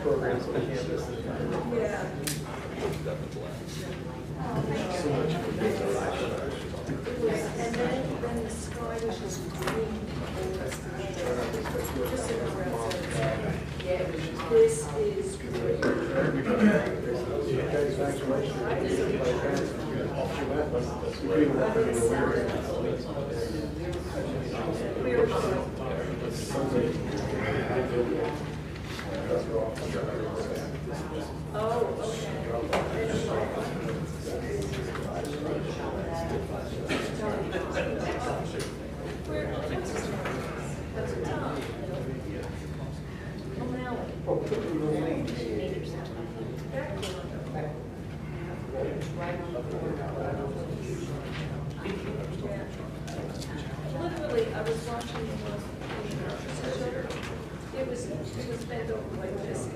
Programs on campus. Yeah. And then the sky was just green. Just in the residence. Yeah, this is great. Oh, okay. Literally, I was watching it was bent over like this.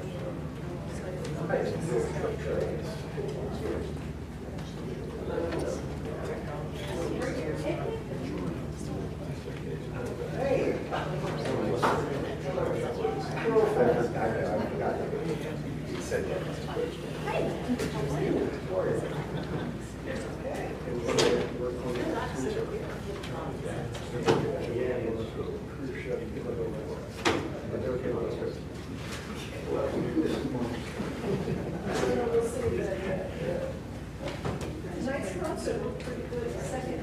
Tonight's concert was pretty good. Second.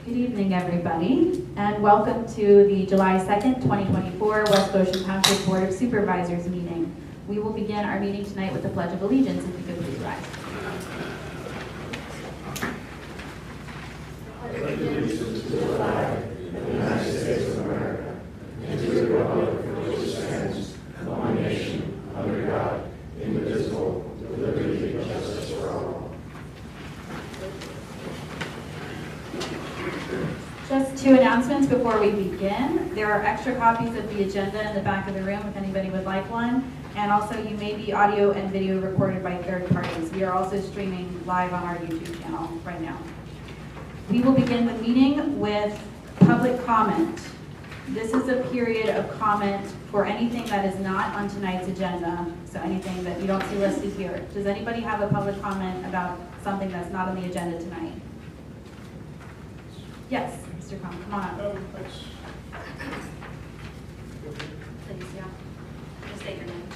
Good evening, everybody, and welcome to the July 2nd, 2024 West Goshen Township Board of Supervisors meeting. We will begin our meeting tonight with the Pledge of Allegiance, if you could please rise. Allegiance to the flag of the United States of America, and to the republic for which it stands, one nation, under God, indivisible, with liberty and justice for all. Just two announcements before we begin. There are extra copies of the agenda in the back of the room if anybody would like one. And also you may be audio and video recorded by third parties. We are also streaming live on our YouTube channel right now. We will begin the meeting with public comment. This is a period of comment for anything that is not on tonight's agenda, so anything that you don't see listed here. Does anybody have a public comment about something that's not on the agenda tonight? Yes, Mr. Crum, come on up. Please, yeah. Just state your name.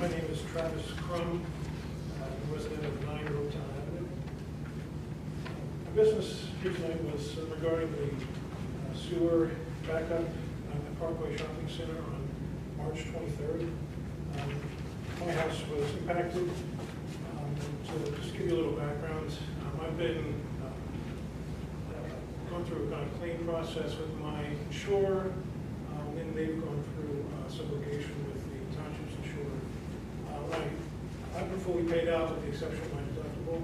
My name is Travis Crum, resident of 9 Rotown Avenue. My business here tonight was regarding the sewer backup at Parkway Shopping Center on March 23rd. My house was impacted. To just give you a little background, I've been going through a kind of claim process with my insurer, and they've gone through subrogation with the township's insurer. I've been fully paid out with the exception of my deductible.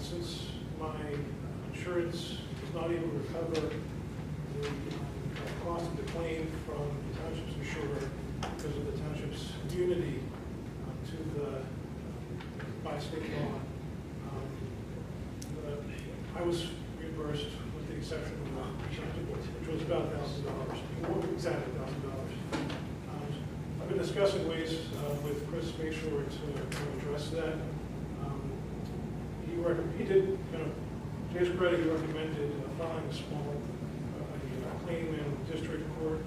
Since my insurance is not able to recover the cost of the claim from the township's insurer because of the township's immunity to the by state law, I was reimbursed with the exception of my deductible, which was about $1,000, more exactly $1,000. I've been discussing ways with Chris Bayshore to address that. He did, to his credit, he recommended filing a small claim in district court,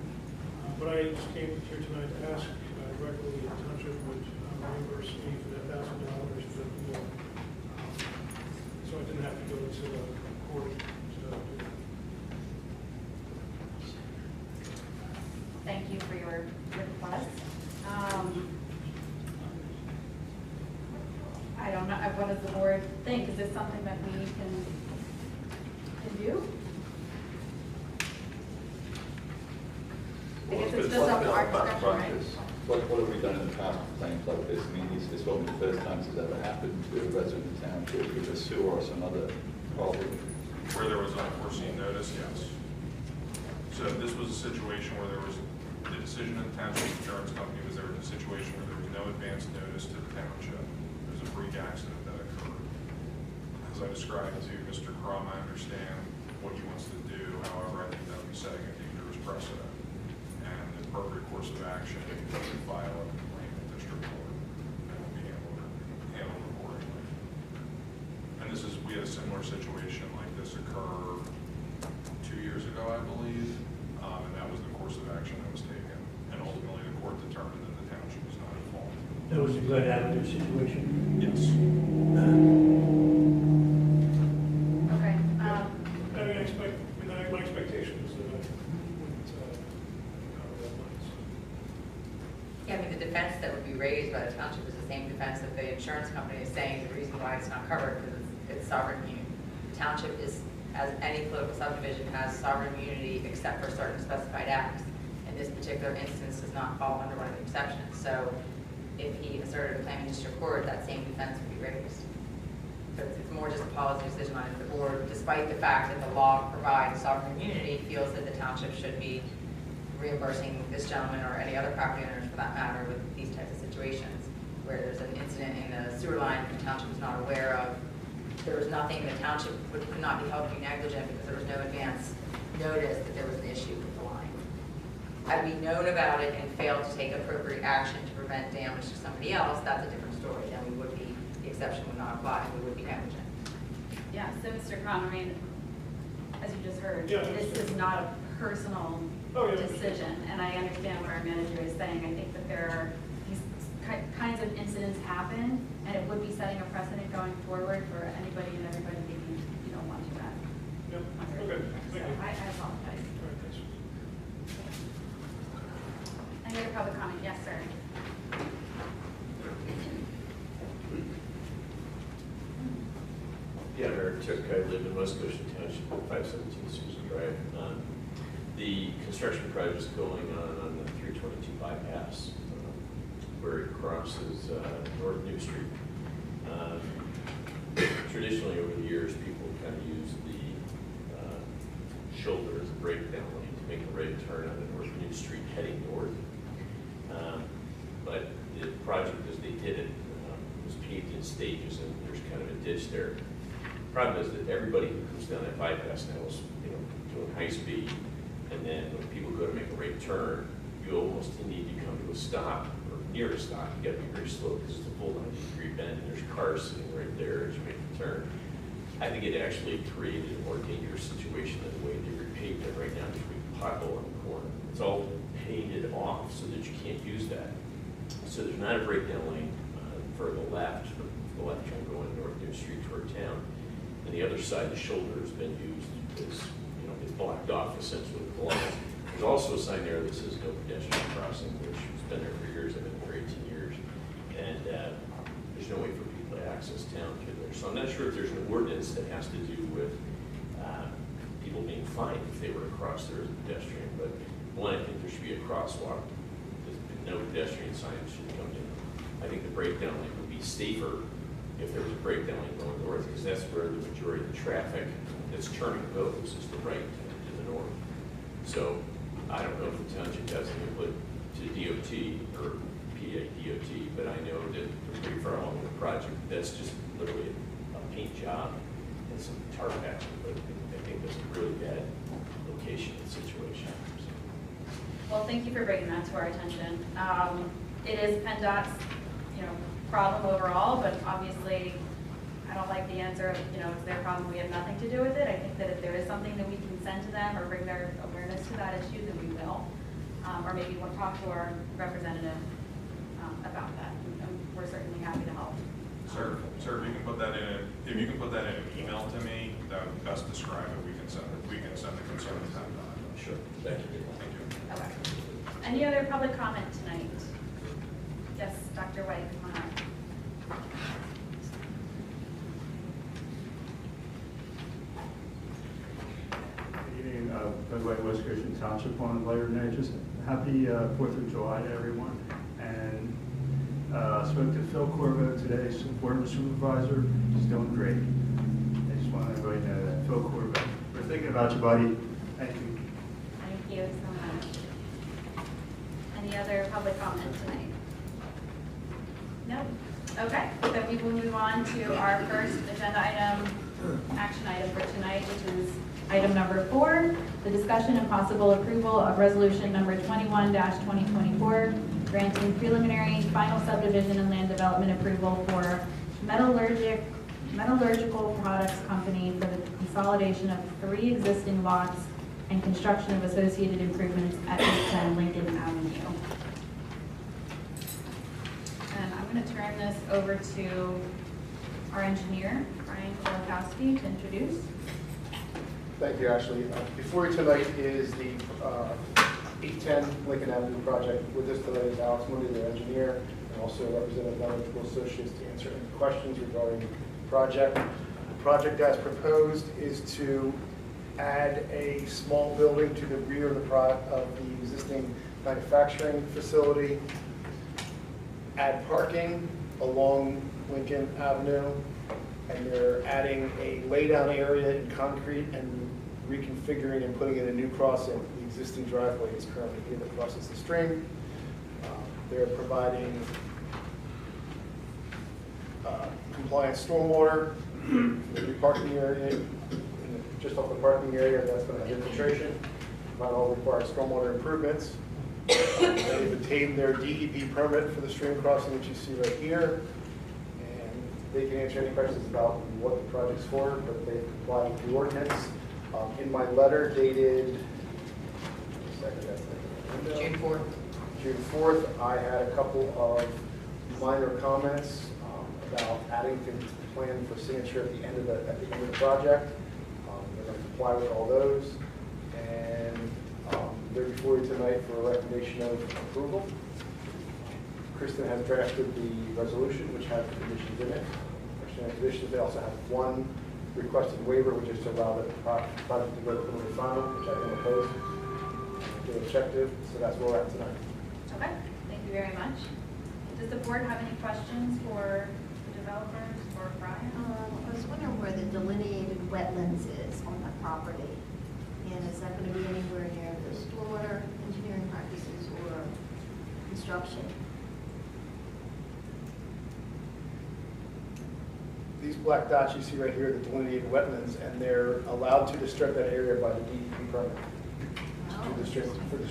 but I just came here tonight to ask directly the township would reimburse me for that $1,000 for the bill. So I didn't have to go to the court to do that. Thank you for your request. I don't know, what does the board think? Is this something that we can do? I guess it's just up to our discretion, right? What have we done in the past with claims like this? I mean, this won't be the first time this has ever happened to a resident of the township with a sewer or some other problem. Where there was unforeseen notice, yes. So this was a situation where there was, the decision of the township insurance company was there was a situation where there was no advance notice to the township. There was a freak accident that occurred. As I described to Mr. Crum, I understand what he wants to do. However, I think that would be setting a dangerous precedent. And the appropriate course of action is to file a complaint in district court and will be handled accordingly. And we had a similar situation like this occur 2 years ago, I believe, and that was the course of action that was taken. And ultimately, the court determined that the township was not at fault. That was a good avenue situation. Yes. Okay. My expectation is that I wouldn't cover that money. Yeah, I mean, the defense that would be raised by the township is the same defense that the insurance company is saying the reason why it's not covered because it's sovereign immunity. The township is, as any political subdivision, has sovereign immunity except for certain specified acts. In this particular instance, does not fall under one of the exceptions. So if he asserted a claim in district court, that same defense would be raised. So it's more just a policy decision on if the board, despite the fact that the law provides sovereign immunity, feels that the township should be reimbursing this gentleman or any other property owners for that matter with these types of situations where there's an incident in the sewer line the township is not aware of. There was nothing, the township could not be held to be negligent because there was no advance notice that there was an issue with the line. Had we known about it and failed to take appropriate action to prevent damage to somebody else, that's a different story. Then we would be, the exception would not apply, we would be negligent. Yeah, so Mr. Crum, I mean, as you just heard, Yeah, this is not a personal decision, and I understand what our manager is saying. I think that there are these kinds of incidents happen, and it would be setting a precedent going forward for anybody and everybody thinking you don't want to do that. Yep. Okay. So Thank you. I apologize. All right, thanks. Any other public comment? Yes, sir. Yeah, Eric Took, I live in West Goshen Township, 517 Susan Drive. The construction project is going on the 322 bypass where it crosses North New Street. Traditionally, over the years, people kind of use the shoulder as a breakdown lane to make a right turn on the North New Street heading north. But the project, as they did it, was paved in state stages, and there's kind of a ditch there. Problem is that everybody who comes down that bypass now is, doing high speed, and then when people go to make a right turn, you almost need to come to a stop, or near a stop. You gotta be very slow, because it's a full 90-degree bend, and there's cars sitting right there as you make the turn. I think it actually created a more dangerous situation than the way they repaved it. Right now, there's a big pothole on the corner. It's all painted off so that you can't use that. So there's not a breakdown lane for the left turn going north New Street toward town. And the other side, the shoulder has been used as, it's blocked off essentially with the lines. There's also a sign there that says no pedestrian crossing, which has been there for years. I've been there for 18 years. And there's no way for people to access town through there. So I'm not sure if there's an ordinance that has to do with people being fined if they were to cross there as a pedestrian. But one, I think there should be a crosswalk. No pedestrian sign should come in. I think the breakdown lane would be safer if there was a breakdown lane going north, because that's where the majority of the traffic that's turning goes, is the right to the north. So I don't know if the township has any input to DOT or PA DOT, but I know that we're pretty far along in the project. That's just literally a paint job and some tar patching, but I think that's a really bad location and situation. Well, thank you for bringing that to our attention. It is PennDOT's, problem overall, but obviously I don't like the answer of, it's their problem, we have nothing to do with it. I think that if there is something that we can send to them or bring their awareness to that issue, then we will. Or maybe we'll talk to our representative about that. And we're certainly happy to help. Sir, if you can put that in an email to me, that would best describe it. We can send the concern to them. Sure. Thank you. Thank you. Okay. Any other public comment tonight? Yes, Dr. White, come on up. Good evening, Doug White, West Goshen Township, on later than just happy 4th of July to everyone. And spoke to Phil Corvo today, former supervisor. He's doing great. I just want everybody to know that. Phil Corvo, we're thinking about you, buddy. Thank you. Thank you so much. Any other public comment tonight? No? Okay, so we will move on to our first agenda item, action item for tonight, which is item number 4, the discussion and possible approval of resolution number 21-2024, granting preliminary final subdivision and land development approval for Metallurgical Products Company for the consolidation of 3 existing lots and construction of associated improvements at 810 Lincoln Avenue. And I'm going to turn this over to our engineer, Brian Kolakowski, to introduce. Thank you, Ashley. Before you tonight is the 810 Lincoln Avenue project. With us tonight is Alex Moody, the engineer, and also Representative Metallurgical Associates to answer any questions regarding the project. The project as proposed is to add a small building to the rear of the existing manufacturing facility, add parking along Lincoln Avenue, and they're adding a laydown area in concrete and reconfiguring and putting in a new crossing. The existing driveway is currently here that crosses the stream. They're providing compliant stormwater for the parking area, just off the parking area. That's going to have infiltration, provide all required stormwater improvements. They've obtained their DEP permit for the stream crossing, which you see right here. They can answer any questions about what the project's for, but they've complied with the ordinance. In my letter dated June 4th. June 4th, I had a couple of minor comments about adding to the plan for signature at the end of the project. They're going to comply with all those, and they're before you tonight for a recommendation of approval. Kristen has drafted the resolution, which has the conditions in it. Conditions, they also have one requested waiver, which is to allow the project to go to the final, which I think oppose. They're objective, so that's where we're at tonight. Okay, thank you very much. Does the board have any questions for the developers or Brian? I was wondering where the delineated wetlands is on that property. And is that going to be anywhere near the stormwater engineering practices or construction? these black dots you see right here are the delineated wetlands, and they're allowed to disturb that area by the DEP permit Oh, for the stream crossing. for the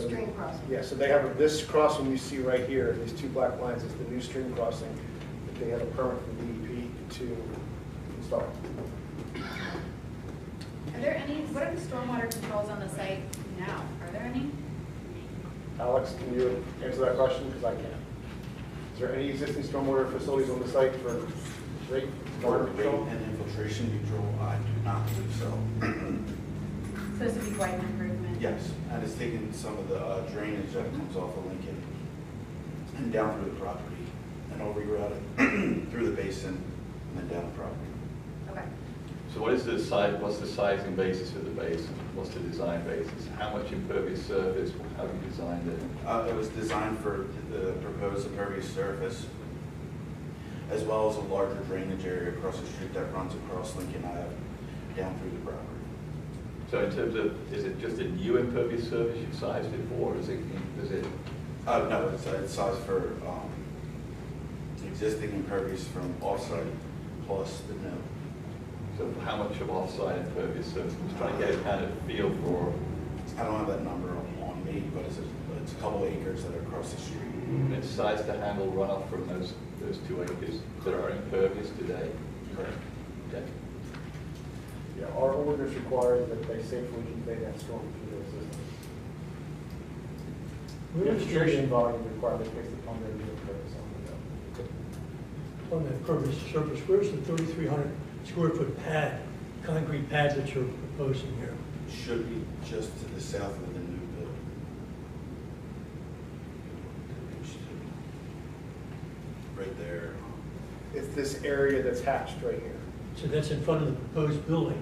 stream crossing. Yeah, so they have, this crossing you see right here, these two black lines is the new stream crossing that they have a permit from DEP to install. Are there any, what are the stormwater controls on the site now? Are there any? Alex, can you answer that question? Because I can't. Is there any existing stormwater facilities on the site for rate, water control? And infiltration control, I do not believe so. So this would be quite an improvement? Yes, and it's taking some of the drainage that comes off of Lincoln and down through the property, and I'll reroute it through the basin and then down the property. Okay. So what is the size, what's the sizing basis of the basin? What's the design basis? How much impervious surface, how have you designed it? It was designed for the proposed impervious surface, as well as a larger drainage area across the street that runs across Lincoln Ave down through the property. So in terms of, is it just a new impervious surface you've sized it for, or is it, No, it's sized for existing impervious from offsite plus the new. so how much of offsite impervious surface? I'm just trying to get a kind of feel for, I don't have that number on me, but it's a couple acres that are across the street. and it's sized to handle runoff from those 2 acres that are impervious today? Correct. Okay. Yeah, our ordinance requires that they safely convey that storm through their system. The infiltration volume requirement based upon their new purpose On that impervious surface, where's the 3,300 square foot pad, concrete pad that you're proposing here? Should be just to the south of the new building. Right there. It's this area that's hatched right here. So that's in front of the proposed building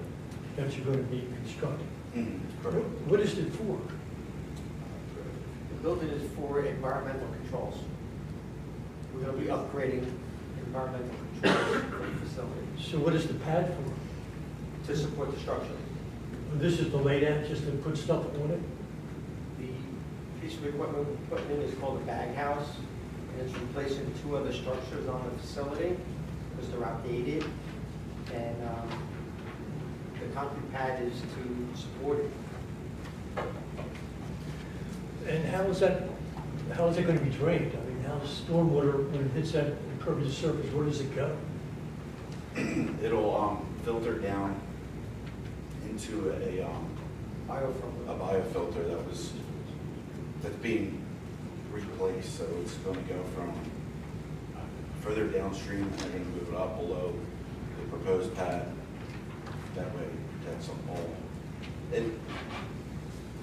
that you're going to be constructing. Correct. What is it for? The building is for environmental controls. We're going to be upgrading environmental controls for the facility So what is the pad for? to support the structure. This is the layout, just to put stuff on it? The piece of equipment we're putting in is called a bag house, and it's replacing 2 other structures on the facility because they're outdated. And the concrete pad is to support it. And how is it going to be drained? I mean, how's stormwater, when it hits that impervious surface, where does it go? It'll filter down into a biofilter that's being replaced. So it's going to go from further downstream and they're going to move it up below the proposed pad. That way it protects them all.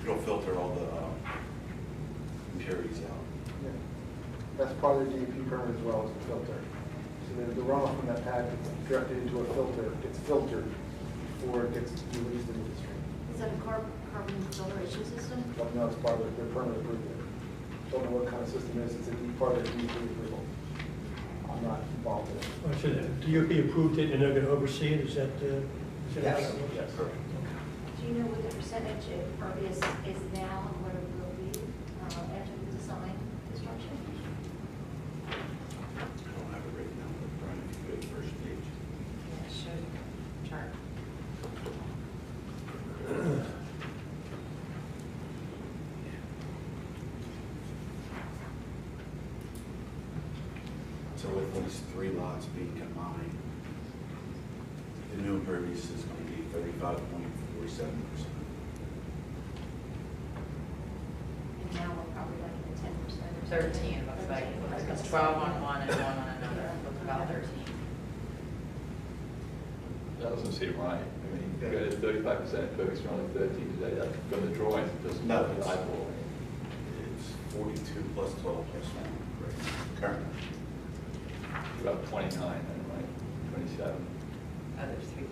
It'll filter all the impurities out. Yeah. That's part of the DEP permit as well as the filter. So the runoff from that pad gets directed into a filter, gets filtered before it gets released into the stream. Is that a carbon filtration system? Don't know, it's part of their permit approval. Don't know what kind of system it is, it's a deep part of the DEP approval. I'm not involved in it. Oh, so the DOP approved it and they're going to oversee it? Is that how Yes. it works? Yes. Do you know what the percentage of impervious is now and what it will be after the design construction? I don't have it written down, but Brian, if you go to the first page. Yeah, it should chart. So with these 3 lots being combined, the new impervious is going to be 35.47%. And now we're probably like at 10% or 13, looks like. It's 12 on one and 1 on another. Looks about 13. that doesn't seem right. I mean, you go to 35% impervious, you're only 13 today, that's from the drawings, it doesn't No, look it's- eyeball. It's 42 plus 12 plus 1, right? Currently. About 29 then, right? 27. Oh, there's 3.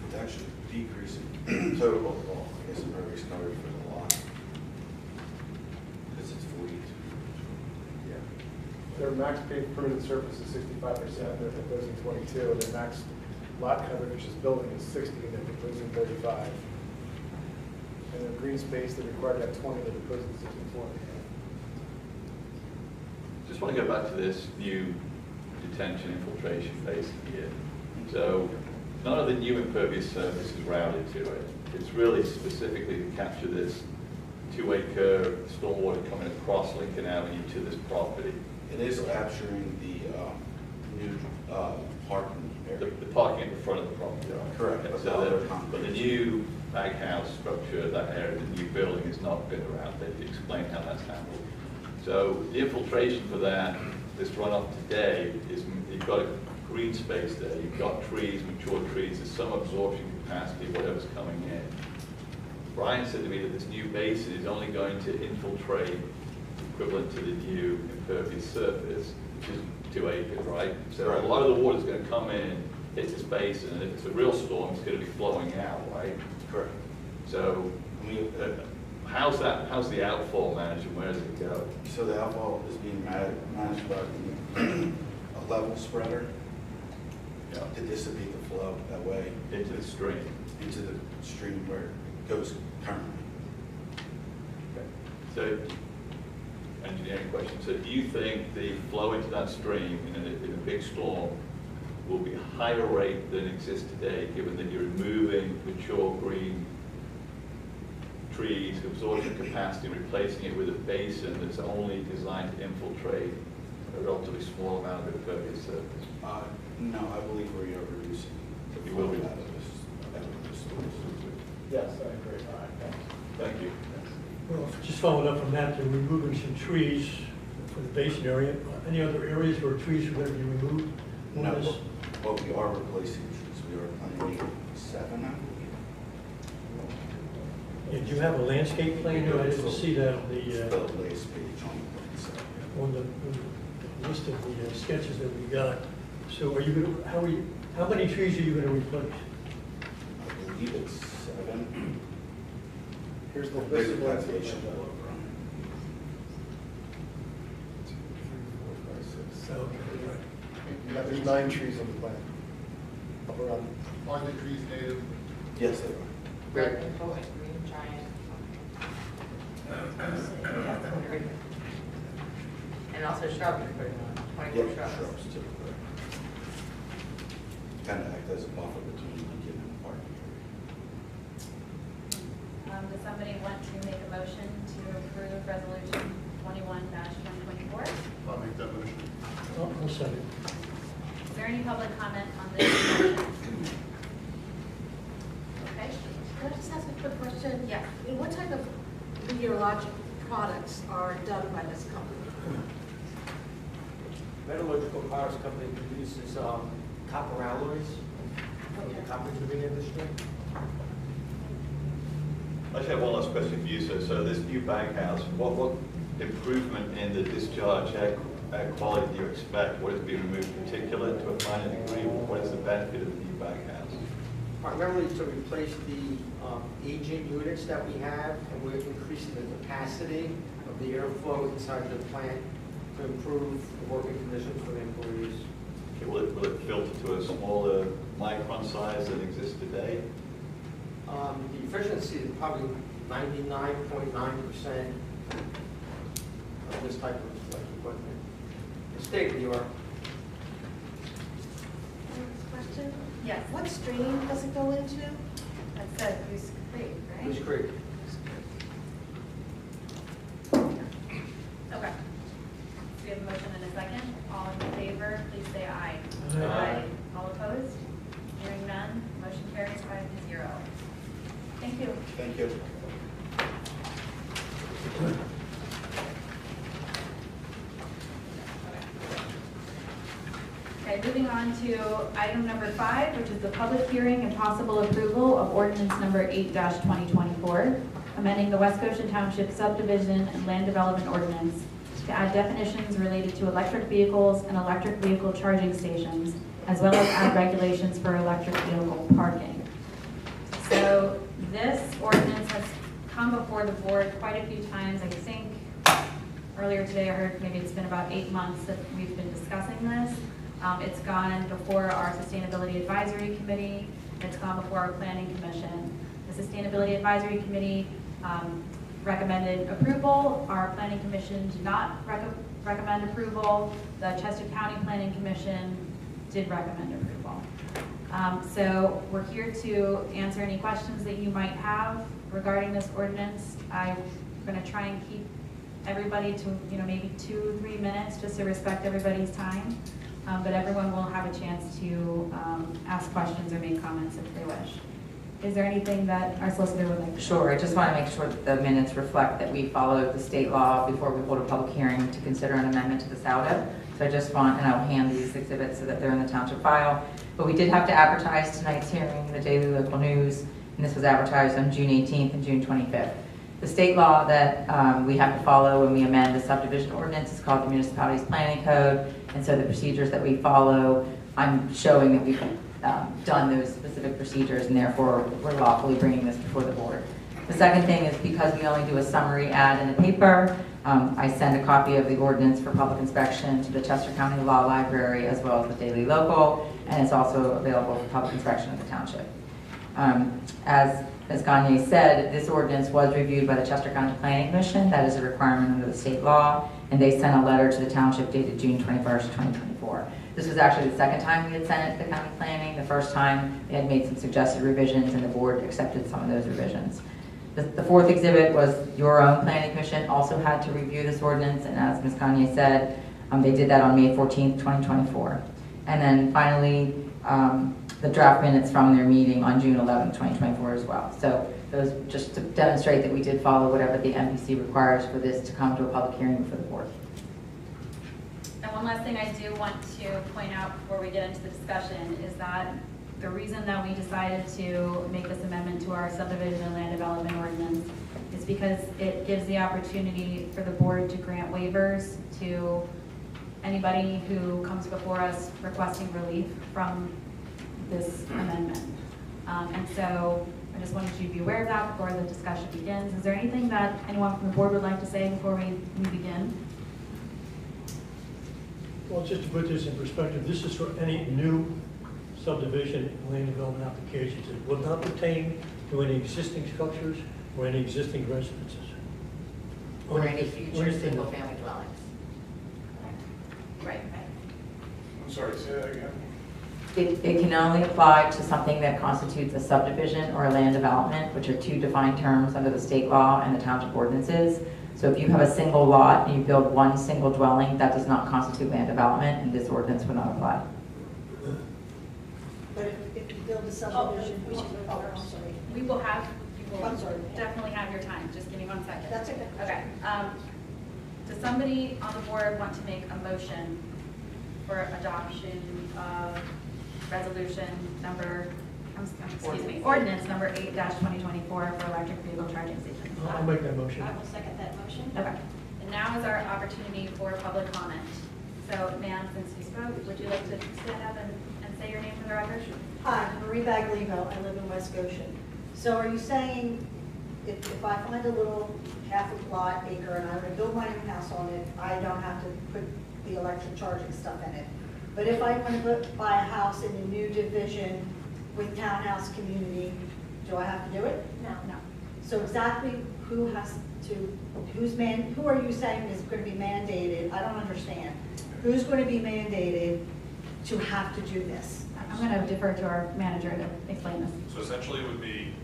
It's actually decreasing total overall, I guess impervious coverage for the lot. Because it's 42. Yeah. Their max paved permitted surface is 65%, they're proposing 22, their max lot coverage, which is building, is 60, and they're proposing 35. And their green space, they require to have 20, they're proposing 64. Just just want to go back to this new detention infiltration basin here. So none of the new impervious surface is routed to it. It's really specifically to capture this 2-acre stormwater coming across Lincoln Avenue to this property. It is capturing the new parking area. The parking at the front of the property. Correct. Okay, But so the other but the new baghouse structure, that area, the new building is not going to route. They explain how that's handled. So the infiltration for that, this runoff today, is you've got a green space there. You've got trees, mature trees. There's some absorption capacity, whatever's coming in. Brian said to me that this new basin is only going to infiltrate equivalent to the new impervious surface, which is 2 acres, right? So a lot of the water's going to come in, hit this basin, and if it's a real storm, it's going to be flowing out, right? Correct. So, I mean, how's the outfall managed and where does it go? So the outfall is being managed by a level spreader to dissipate the flow that way. Into the stream. Into the stream where it goes currently. Okay. So, engineering question. So do you think the flow into that stream in a big storm will be a higher rate than exists today, given that you're removing mature green trees, absorption capacity, and replacing it with a basin that's only designed to infiltrate a relatively small amount of impervious surface? No, I believe we are reducing. You will be. Out of this source. Yes, I agree. All right, thanks. Thank you. Well, just following up from that, they're removing some trees for the basin area. Any other areas where trees are going to be removed? No, but we are replacing trees. We are planting 7 now. Yeah, do you have a landscape plan here? I didn't see that on The the, last page on the plan, so. on the list of the sketches that we got. So are you going to, how many trees are you going to replace? I believe it's 7. Here's the Big list of ones. plantation. 2, 3, 4, 5, 6, 7. Okay, right. Yeah, there's 9 trees on the plan. Up around. Are the trees native? Yes, they are. Red maple and green giant. And also shrubs, you're putting on, 24 Yeah, shrubs. shrubs too. Kind of act as a buffer between Lincoln and the parking area. Does somebody want to make a motion to approve resolution 21-2024? I'll make that motion. I'll second. Is there any public comment on this motion? Okay. Can I just ask a quick question? Yes. I mean, what type of meteorological products are done by this company? Metallurgical products company produces copper alloys for the copper tubing industry. I just have one last question for you, sir. So this new baghouse, what improvement in the discharge air quality do you expect? What is being removed, particulate to a finer degree? What is the benefit of the new baghouse? Primarily to replace the agent units that we have, and we're increasing the capacity of the airflow inside the plant to improve the working conditions for the employees. Okay, will it filter to a smaller micron size than exists today? The efficiency is probably 99.9% of this type of equipment. It's state of the art. Question? Yes. What stream does it go into? That says Goose Creek, right? Goose Creek. Okay. We have a motion and a second. All in favor, please say aye. Aye. All opposed? Hearing none, motion carries 5-0. Thank you. Thank you. Okay, moving on to item number 5, which is the public hearing and possible approval of ordinance number 8-2024, amending the West Goshen Township subdivision and land development ordinance to add definitions related to electric vehicles and electric vehicle charging stations, as well as add regulations for electric vehicle parking. So this ordinance has come before the board quite a few times. I think earlier today I heard maybe it's been about 8 months that we've been discussing this. It's gone before our Sustainability Advisory Committee. It's gone before our Planning Commission. The Sustainability Advisory Committee recommended approval. Our Planning Commission did not recommend approval. The Chester County Planning Commission did recommend approval. So we're here to answer any questions that you might have regarding this ordinance. I'm going to try and keep everybody to, maybe 2-3 minutes just to respect everybody's time. But everyone will have a chance to ask questions or make comments if they wish. Is there anything that our solicitor would like to say? Sure, I just want to make sure that the minutes reflect that we followed the state law before we hold a public hearing to consider an amendment to the SAUDA. So I just want, and I'll hand these exhibits so that they're in the township file. But we did have to advertise tonight's hearing in the Daily Local News, and this was advertised on June 18th and June 25th. The state law that we have to follow when we amend the subdivision ordinance is called the Municipalities Planning Code, and so the procedures that we follow, I'm showing that we've done those specific procedures, and therefore we're lawfully bringing this before the board. The second thing is because we only do a summary ad in the paper, I send a copy of the ordinance for public inspection to the Chester County Law Library as well as the Daily Local, and it's also available for public inspection at the township. As Gagne said, this ordinance was reviewed by the Chester County Planning Commission. That is a requirement under the state law, and they sent a letter to the township dated June 21st, 2024. This was actually the second time we had sent it to the county planning. The first time they had made some suggested revisions, and the board accepted some of those revisions. The fourth exhibit was your own planning commission also had to review this ordinance, and as Ms. Gagne said, they did that on May 14th, 2024. And then finally, the draft minutes from their meeting on June 11th, 2024 as well. So those just to demonstrate that we did follow whatever the MPC requires for this to come to a public hearing before the board. And one last thing I do want to point out before we get into the discussion is that the reason that we decided to make this amendment to our subdivision and land development ordinance is because it gives the opportunity for the board to grant waivers to anybody who comes before us requesting relief from this amendment. And so I just wanted you to be aware of that before the discussion begins. Is there anything that anyone from the board would like to say before we begin? Well, just to put this in perspective, this is for any new subdivision and land development applications. It will not pertain to any existing structures or any existing residences. Or any future single-family dwellings. Right. I'm sorry, say that again. It can only apply to something that constitutes a subdivision or a land development, which are two defined terms under the state law and the township ordinances. So if you have a single lot and you build one single dwelling, that does not constitute land development, and this ordinance would not apply. But if you build a subdivision, I'm sorry. We will have, you will I'm sorry. definitely have your time. Just give me 1 second. That's okay. Okay. Does somebody on the board want to make a motion for adoption of resolution number, ordinance number 8-2024 for electric vehicle charging stations? I'll make that motion. I will second that motion. Okay. And now is our opportunity for public comment. So, ma'am, since you spoke, would you like to stand up and say your name for the record? Hi, Marie Baglivo. I live in West Goshen. So are you saying if I find a little half a lot acre and I want to build my own house on it, I don't have to put the electric charging stuff in it? But if I want to buy a house in a new division with townhouse community, do I have to do it? No. No. So exactly who has to, who are you saying is going to be mandated? I don't understand. Who's going to be mandated to have to do this? I'm going to defer to our manager to explain this. So essentially it would be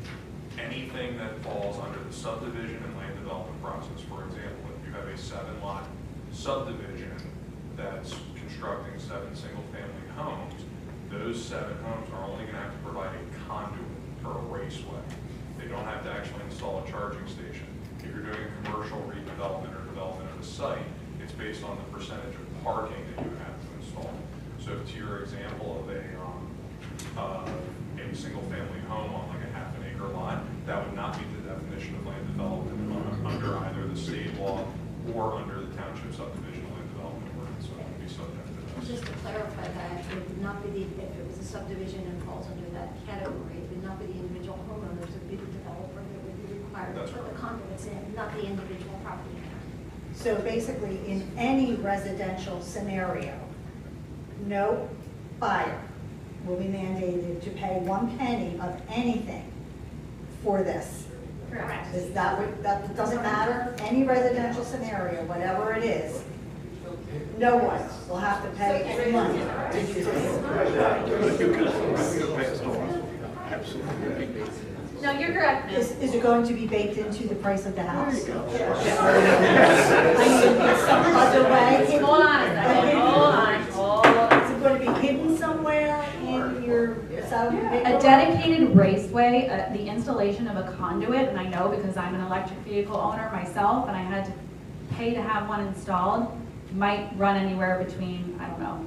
anything that falls under the subdivision and land development process. For example, if you have a 7-lot subdivision that's constructing 7 single-family homes, those 7 homes are only going to have to provide a conduit for a raceway. They don't have to actually install a charging station. If you're doing a commercial redevelopment or development of a site, it's based on the percentage of parking that you have to install. So to your example of a single-family home on like a half-an-acre lot, that would not meet the definition of land development under either the state law or under the township subdivision land development ordinance, so it would be subject to this. Just to clarify that, it would not be if it was a subdivision and falls under that category, it would not be the individual homeowners, it would be the developer that would be required to put the conduits in, not the individual property owner. So basically, in any residential scenario, no buyer will be mandated to pay 1 penny of anything for this. Correct. Is that what, that doesn't matter? Any residential scenario, whatever it is, No one will have to pay any money. No, you're correct, Is ma'am. it going to be baked into the price of the house? I mean, it's some other way? Hold on a second, hold on. Is it going to be hidden somewhere in your salary A paperwork? dedicated raceway, the installation of a conduit, and I know because I'm an electric vehicle owner myself, and I had to pay to have one installed, might run anywhere between, I don't know.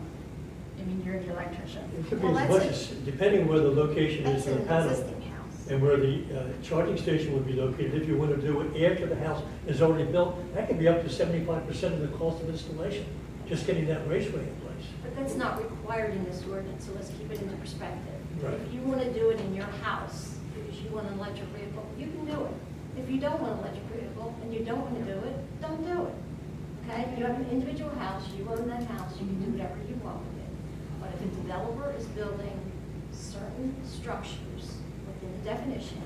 I mean, you're the electrician. It could be Well, as that's much as, depending where the location is That's of in the an panel existing house. and where the charging station would be located. If you want to do it after the house is already built, that could be up to 75% of the cost of installation, just getting that raceway in place. But that's not required in this ordinance, so let's keep it into perspective. Right. If you want to do it in your house, because you want an electric vehicle, you can do it. If you don't want an electric vehicle and you don't want to do it, don't do it. Okay? You have an individual house, you own that house, you can do whatever you want with it. But if a developer is building certain structures within the definition,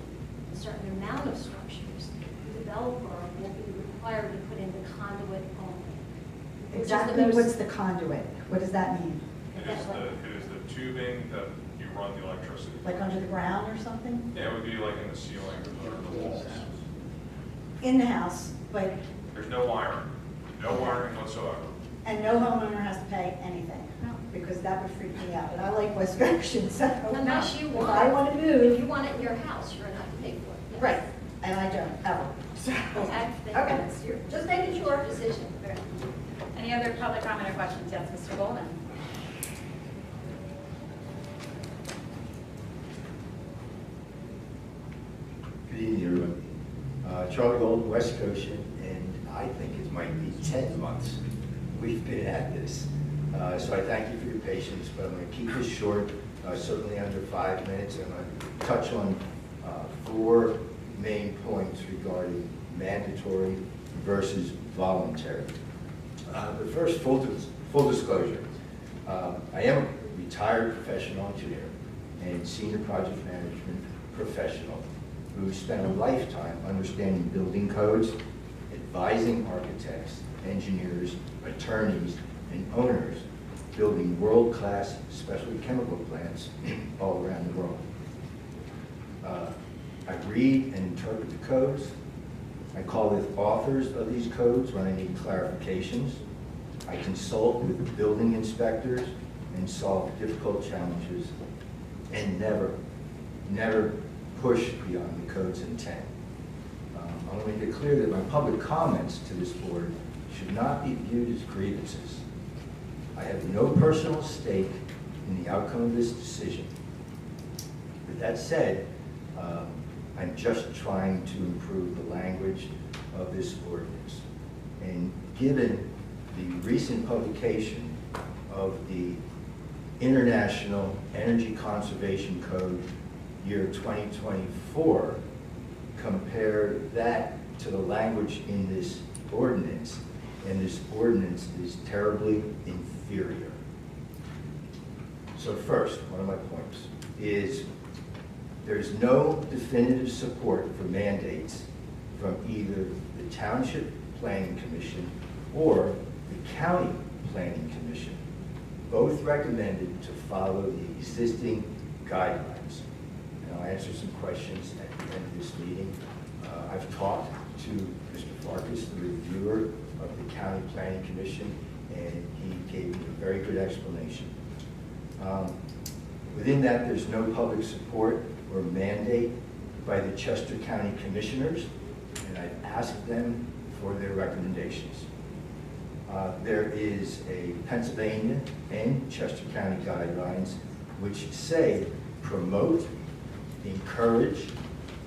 a certain amount of structures, the developer will be required to put in the conduit only. which is the Exactly, most- what's the conduit? What does that mean? It is the tubing that you run the electricity. Like under the ground or something? Yeah, it would be like in the ceiling or the walls. In the house, but, There's no wiring, no wiring whatsoever. and no homeowner has to pay anything? Because that would freak me out, and I like West Goshen, so. Unless you If want. I want to If move, you want it in your house, you're gonna have to pay for it. Yes. right, and I don't, ever. So, Okay, then Okay. that's your, just making sure decision. Any other public comment or questions? Yes, Mr. Golden? Good evening, everyone. Charlie Gold, West Goshen, and I think it might be 10 months we've been at this. So I thank you for your patience, but I'm going to keep this short, certainly under 5 minutes. I'm going to touch on 4 main points regarding mandatory versus voluntary. The first, full disclosure. I am a retired professional engineer and senior project management professional who spent a lifetime understanding building codes, advising architects, engineers, attorneys, and owners building world-class specialty chemical plants all around the world. I read and interpret the codes. I call the authors of these codes when I need clarifications. I consult with building inspectors and solve difficult challenges, and never push beyond the code's intent. I want to make it clear that my public comments to this board should not be viewed as grievances. I have no personal stake in the outcome of this decision. With that said, I'm just trying to improve the language of this ordinance. And given the recent publication of the International Energy Conservation Code year 2024, compare that to the language in this ordinance, and this ordinance is terribly inferior. So first, one of my points is there's no definitive support for mandates from either the Township Planning Commission or the County Planning Commission. Both recommended to follow the existing guidelines. And I'll answer some questions at the end of this meeting. I've talked to Mr. Farkas, the reviewer of the County Planning Commission, and he gave me a very good explanation. Within that, there's no public support or mandate by the Chester County Commissioners, and I've asked them for their recommendations. There is a Pennsylvania and Chester County guidelines which say promote, encourage,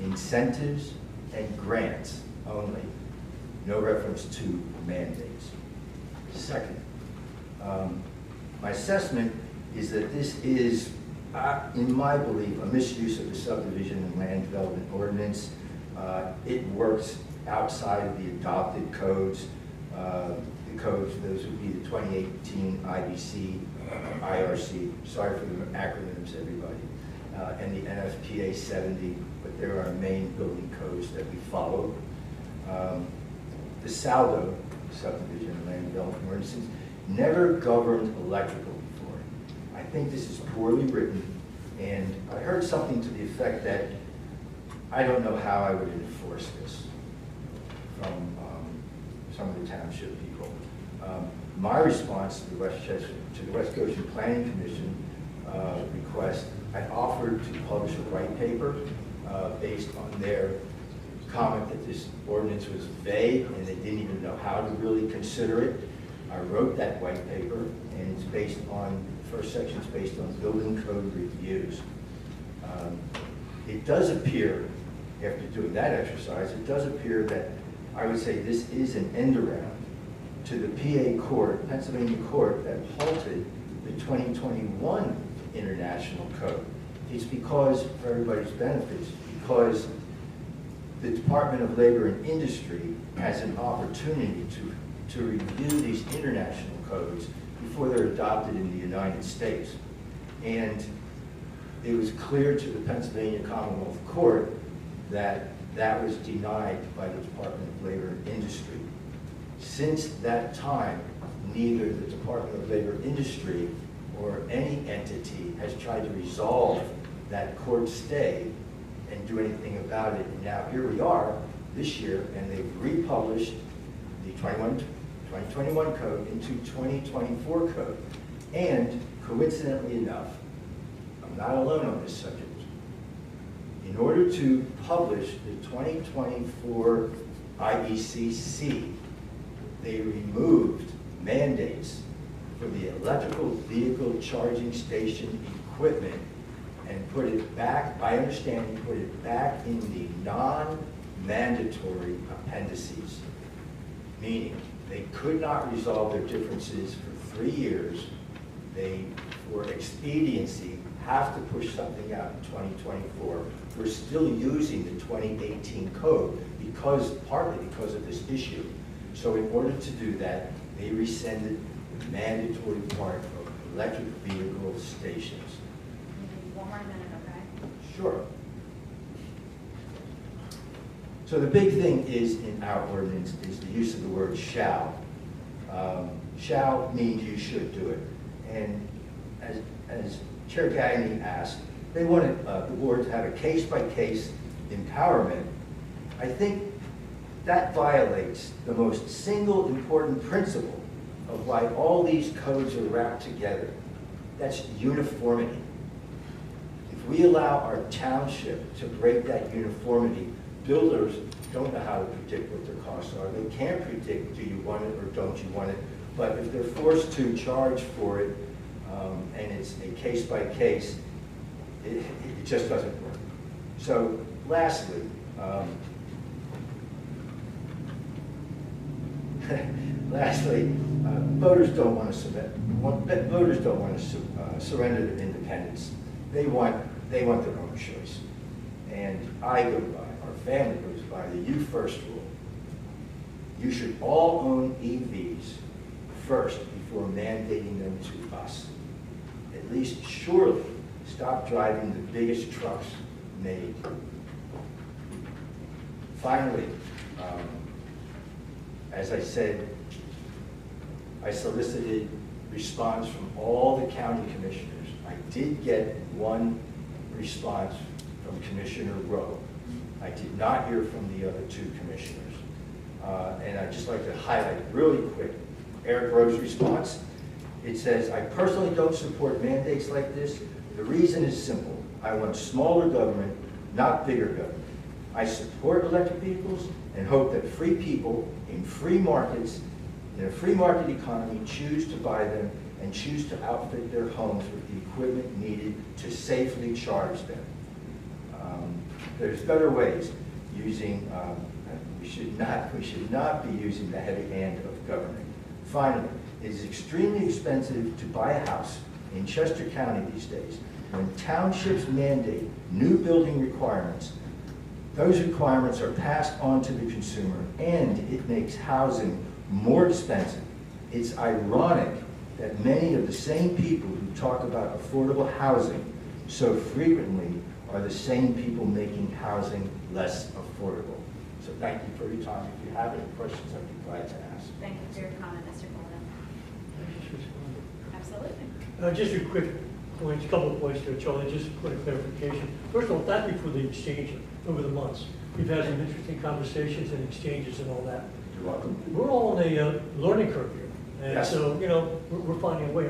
incentives, and grants only. No reference to mandates. Second, my assessment is that this is, in my belief, a misuse of the subdivision and land development ordinance. It works outside of the adopted codes. The codes, those would be the 2018 IBC, IRC, sorry for the acronyms, everybody, and the NFPA 70, but there are main building codes that we follow. The Saldo subdivision and land development ordinance never governed electrical before. I think this is poorly written, and I heard something to the effect that I don't know how I would enforce this from some of the township people. My response to the West Goshen Planning Commission request, I offered to publish a white paper based on their comment that this ordinance was vague and they didn't even know how to really consider it. I wrote that white paper, and it's based on, the first section is based on building code reviews. It does appear, after doing that exercise, it does appear that I would say this is an end around to the PA court, Pennsylvania court, that halted the 2021 International Code. It's because, for everybody's benefits, because the Department of Labor and Industry has an opportunity to review these international codes before they're adopted in the United States. And it was clear to the Pennsylvania Commonwealth Court that that was denied by the Department of Labor and Industry. Since that time, neither the Department of Labor and Industry or any entity has tried to resolve that court stay and do anything about it. And now here we are this year, and they've republished the 2021 code into 2024 code. And coincidentally enough, I'm not alone on this subject. In order to publish the 2024 IECC, they removed mandates for the electrical vehicle charging station equipment and put it back, by understanding, put it back in the non-mandatory appendices. Meaning, they could not resolve their differences for 3 years. They, for expediency, have to push something out in 2024. We're still using the 2018 code partly because of this issue. So in order to do that, they rescinded the mandatory part of electric vehicle stations. One more minute, okay? Sure. So the big thing is in our ordinance is the use of the word shall. Shall means you should do it. And as Chair Gagnon asked, they wanted the board to have a case-by-case empowerment. I think that violates the most single important principle of why all these codes are wrapped together. That's uniformity. If we allow our township to break that uniformity, builders don't know how to predict what their costs are. They can't predict, do you want it or don't you want it? But if they're forced to charge for it, and it's a case-by-case, it just doesn't work. So lastly, voters don't want to surrender their independence. They want their own choice. And I go by, our family goes by the you first rule. You should all own EVs first before mandating them to us. At least surely stop driving the biggest trucks made. Finally, as I said, I solicited response from all the county commissioners. I did get one response from Commissioner Rowe. I did not hear from the other two commissioners. And I'd just like to highlight really quick Eric Rowe's response. It says, I personally don't support mandates like this. The reason is simple. I want smaller government, not bigger government. I support electric vehicles and hope that free people in free markets, in a free market economy, choose to buy them and choose to outfit their homes with the equipment needed to safely charge them. There's better ways using, we should not be using the heavy hand of government. Finally, it is extremely expensive to buy a house in Chester County these days. When townships mandate new building requirements, those requirements are passed on to the consumer, and it makes housing more expensive. It's ironic that many of the same people who talk about affordable housing so frequently are the same people making housing less affordable. So thank you for your time. If you have any questions, I'd be glad to ask. Thank you for your comment, Mr. Golden. just respond? Absolutely. Just a quick point, a couple of points there, Charlie, just for clarification. First of all, thank you for the exchange over the months. We've had some interesting conversations and exchanges and all that. You're welcome. We're all on a learning curve here. And Yes. so, you know, we're finding a way.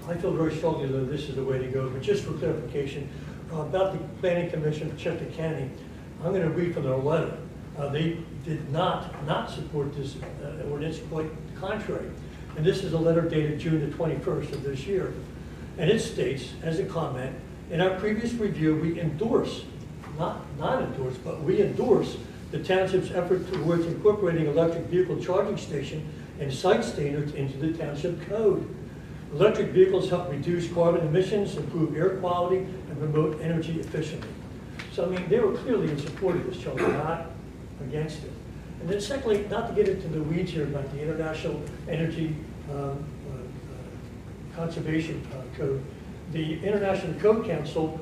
I feel very strongly that this is the way to go, but just for clarification, about the Planning Commission for Chester County, I'm going to read from their letter. They did not support this ordinance, quite the contrary. And this is a letter dated June the 21st of this year. And it states, as a comment, in our previous review, we endorse, not endorse, but we endorse the township's effort towards incorporating electric vehicle charging station and site standards into the township code. Electric vehicles help reduce carbon emissions, improve air quality, and promote energy efficiency. So, I mean, they were clearly in support of this, Charlie, not against it. And then secondly, not to get into the weeds here about the International Energy Conservation Code, the International Code Council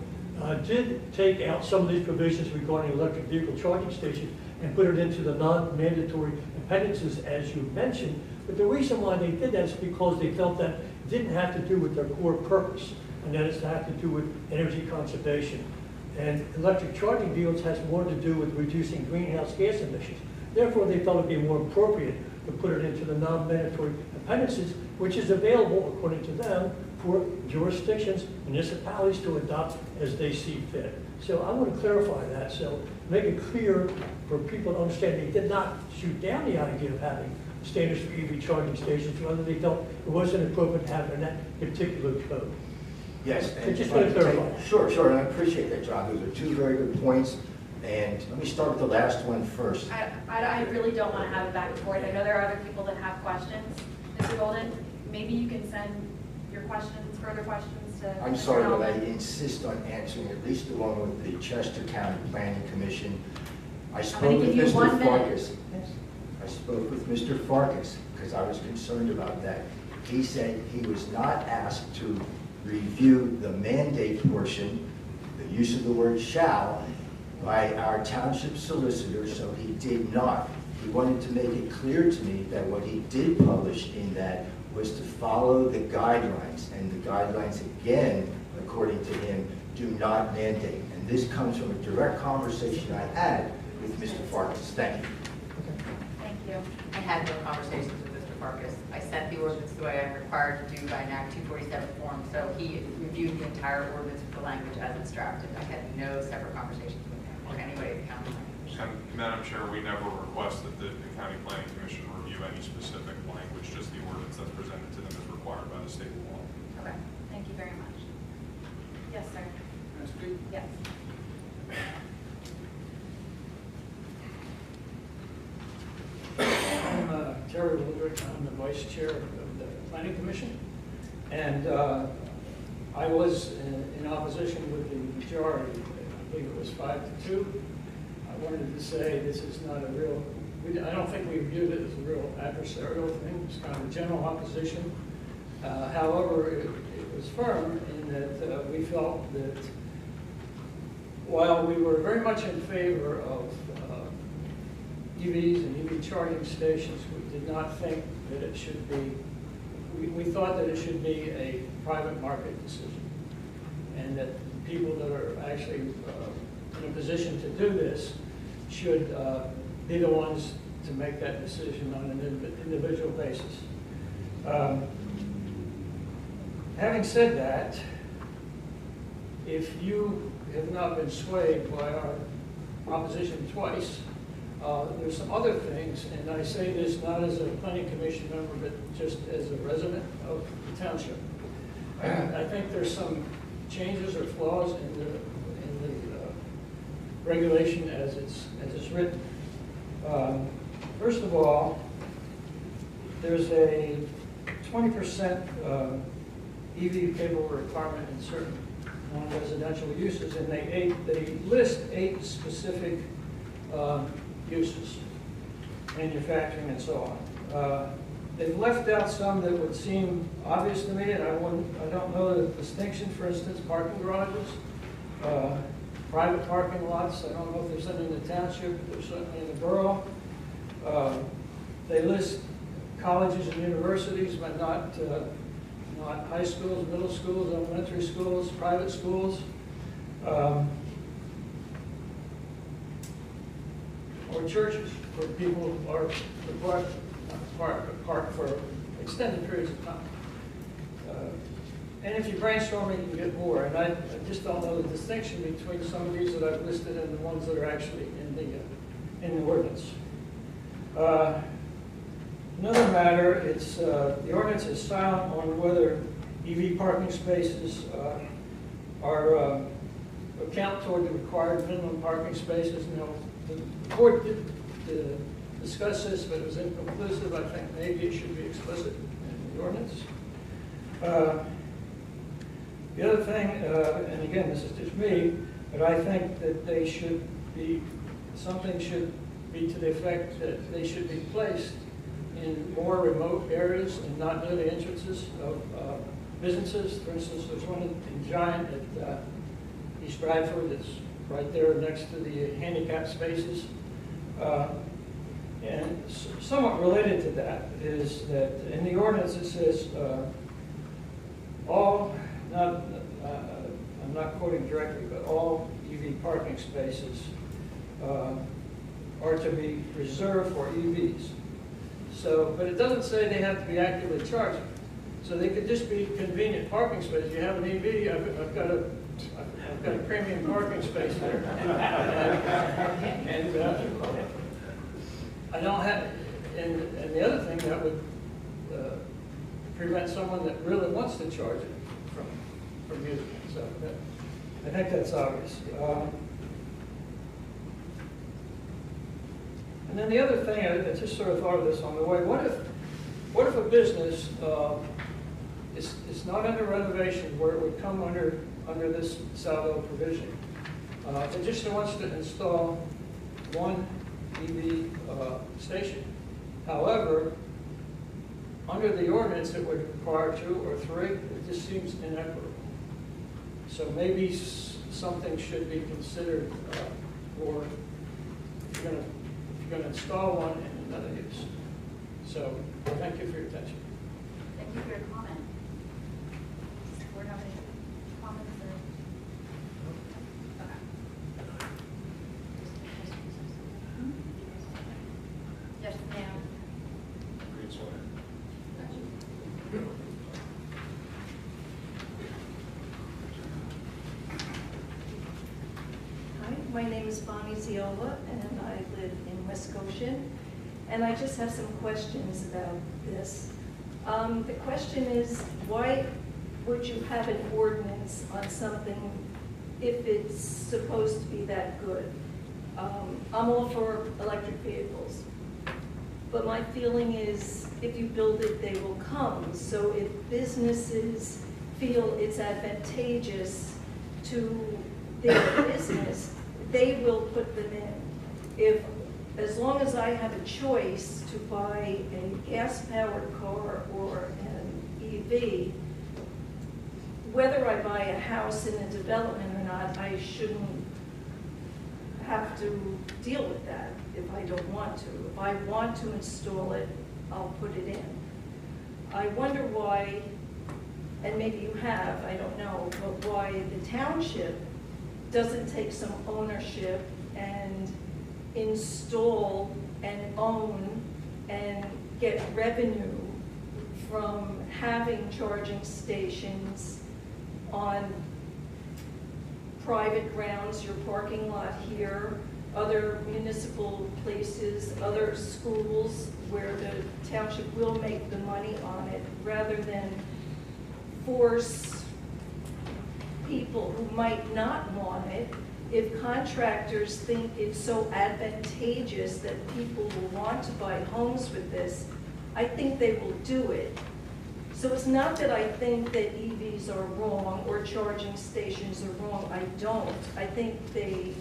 did take out some of these provisions regarding electric vehicle charging stations and put it into the non-mandatory appendices, as you mentioned. But the reason why they did that is because they felt that it didn't have to do with their core purpose, and that it's to have to do with energy conservation. And electric charging vehicles has more to do with reducing greenhouse gas emissions. Therefore, they felt it would be more appropriate to put it into the non-mandatory appendices, which is available, according to them, for jurisdictions, municipalities to adopt as they see fit. So I want to clarify that, so make it clear for people to understand they did not shoot down the idea of having standards for EV charging stations, whether they felt it wasn't appropriate to have it in that particular code. Yes. I just want to clarify. Sure, and I appreciate that, John. Those are two very good points. And let me start with the last one first. I really don't want to have it back and forth. I know there are other people that have questions. Mr. Golden, maybe you can send your questions, further questions to. I'm Mr. sorry, but I Hellman. insist on answering at least the one with the Chester County Planning Commission. I I'm spoke going to with give you Mr. 1 minute. Farkas. Yes. I spoke with Mr. Farkas because I was concerned about that. He said he was not asked to review the mandate portion, the use of the word shall, by our township solicitor, so he did not. He wanted to make it clear to me that what he did publish in that was to follow the guidelines, and the guidelines, again, according to him, do not mandate. And this comes from a direct conversation I had with Mr. Farkas. Thank you. Thank you. I had no conversations with Mr. Farkas. I sent the ordinance the way I'm required to do by an Act 247 form, so he reviewed the entire ordinance with the language as it's drafted. I had no separate conversations with him or anybody at the county planning commission. And Madam Chair, we never request that the County Planning Commission review any specific language, just the ordinance that's presented to them is required by the state law. Okay, thank you very much. Yes, sir. Can I speak? Yes. I'm Terry Woodrick. I'm the vice chair of the planning commission. And I was in opposition with the majority. I believe it was 5-2. I wanted to say this is not a real, I don't think we viewed it as a real adversarial thing. It's kind of a general opposition. However, it was firm in that we felt that while we were very much in favor of EVs and EV charging stations, we did not think that it should be, we thought that it should be a private market decision. And that people that are actually in a position to do this should be the ones to make that decision on an individual basis. Having said that, if you have not been swayed by our opposition twice, there's some other things, and I say this not as a planning commission member, but just as a resident of the township. I think there's some changes or flaws in the regulation as it's written. First of all, there's a 20% EV cable requirement in certain non-residential uses, and they list 8 specific uses, manufacturing and so on. They've left out some that would seem obvious to me, and I don't know the distinction. For instance, parking garages, private parking lots. I don't know if there's any in the township, but there's certainly in the borough. They list colleges and universities, but not high schools, middle schools, elementary schools, private schools. Or churches, where people are required to park for extended periods of time. And if you brainstorm it, you can get more. And I just don't know the distinction between some of these that I've listed and the ones that are actually in the ordinance. Another matter, it's the ordinance is silent on whether EV parking spaces are count toward the required minimum parking spaces. You know, the board did discuss this, but it was inconclusive. I think maybe it should be explicit in the ordinance. The other thing, and again, this is just me, but I think that they should be, something should be to the effect that they should be placed in more remote areas and not near the entrances of businesses. For instance, there's one in Giant at East Bradford that's right there next to the handicap spaces. And somewhat related to that is that in the ordinance it says I'm not quoting directly, but all EV parking spaces are to be reserved for EVs. So, but it doesn't say they have to be actively charging. So they could just be convenient parking spaces. You have an EV, I've got a premium parking space there. And I don't have, and the other thing that would prevent someone that really wants to charge it from using it. So I think that's obvious. And then the other thing, I just sort of thought of this on the way. What if a business is not under renovation where it would come under this salvo provision? It just wants to install one EV station. However, under the ordinance, it would require 2 or 3. It just seems inequitable. So maybe something should be considered for if you're going to install one in another use. So thank you for your attention. Thank you for your comment. Does the board have any comments or? Okay. Yes, ma'am. Hi, my name is Bonnie Ziola, and I live in West Goshen. And I just have some questions about this. The question is, why would you have an ordinance on something if it's supposed to be that good? I'm all for electric vehicles, but my feeling is if you build it, they will come. So if businesses feel it's advantageous to their business, they will put them in. As long as I have a choice to buy a gas-powered car or an EV, whether I buy a house in a development or not, I shouldn't have to deal with that if I don't want to. If I want to install it, I'll put it in. I wonder why, and maybe you have, I don't know, but why the township doesn't take some ownership and install and own and get revenue from having charging stations on private grounds, your parking lot here, other municipal places, other schools where the township will make the money on it, rather than force people who might not want it. If contractors think it's so advantageous that people will want to buy homes with this, I think they will do it. So it's not that I think that EVs are wrong or charging stations are wrong. I don't. I think they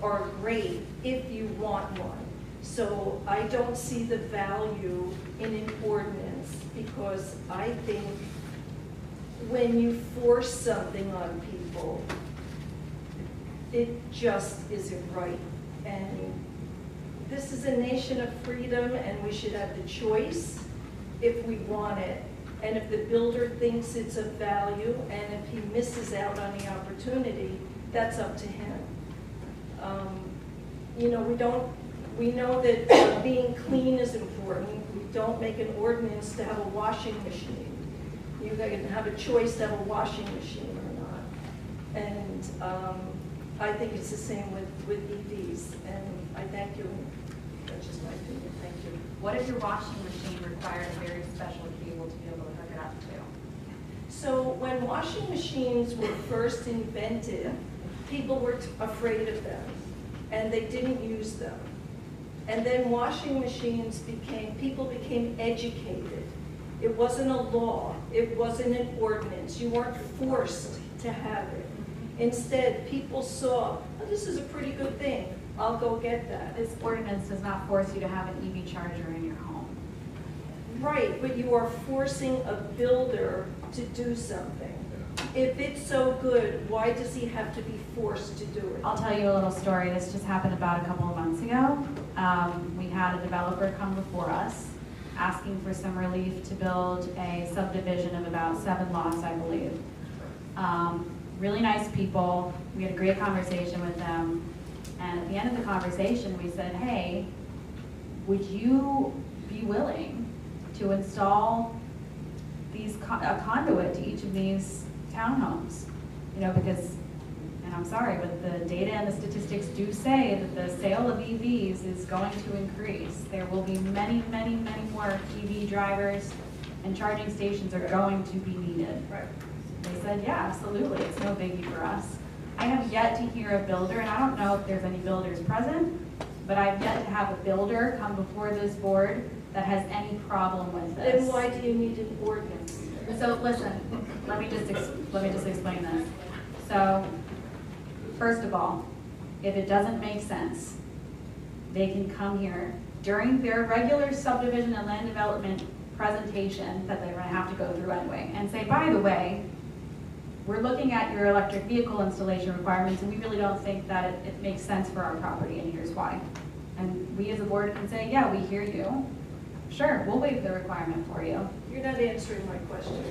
are great if you want one. So I don't see the value in an ordinance, because I think when you force something on people, it just isn't right. And this is a nation of freedom, and we should have the choice. if we want it. And if the builder thinks it's of value, and if he misses out on the opportunity, that's up to him. You know, we know that being clean is important. We don't make an ordinance to have a washing machine. You can have a choice to have a washing machine or not. And I think it's the same with EVs, and I thank you. That's just my opinion. Thank you. What if your washing machine required a very special cable to be able to hook it up to? So when washing machines were first invented, people were afraid of them, and they didn't use them. And then washing machines people became educated. It wasn't a law, it wasn't an ordinance. You weren't forced to have it. Instead, people saw, oh, this is a pretty good thing. I'll go get that. This ordinance does not force you to have an EV charger in your home. Right, but you are forcing a builder to do something. If it's so good, why does he have to be forced to do it? I'll tell you a little story. This just happened about a couple of months ago. We had a developer come before us asking for some relief to build a subdivision of about 7 lots, I believe. Really nice people. We had a great conversation with them. And at the end of the conversation, we said, hey, would you be willing to install a conduit to each of these townhomes? You know, because, and I'm sorry, but the data and the statistics do say that the sale of EVs is going to increase. There will be many, many, many more EV drivers, and charging stations are going to be needed. Right. They said, yeah, absolutely, it's no biggie for us. I have yet to hear a builder, and I don't know if there's any builders present, but I've yet to have a builder come before this board that has any problem with this. Then why do you need an ordinance? So listen, let me just explain this. So, first of all, if it doesn't make sense, they can come here during their regular subdivision and land development presentation that they're going to have to go through anyway, and say, by the way, we're looking at your electric vehicle installation requirements, and we really don't think that it makes sense for our property, and here's why. And we as a board can say, yeah, we hear you. Sure, we'll waive the requirement for you. You're not answering my question.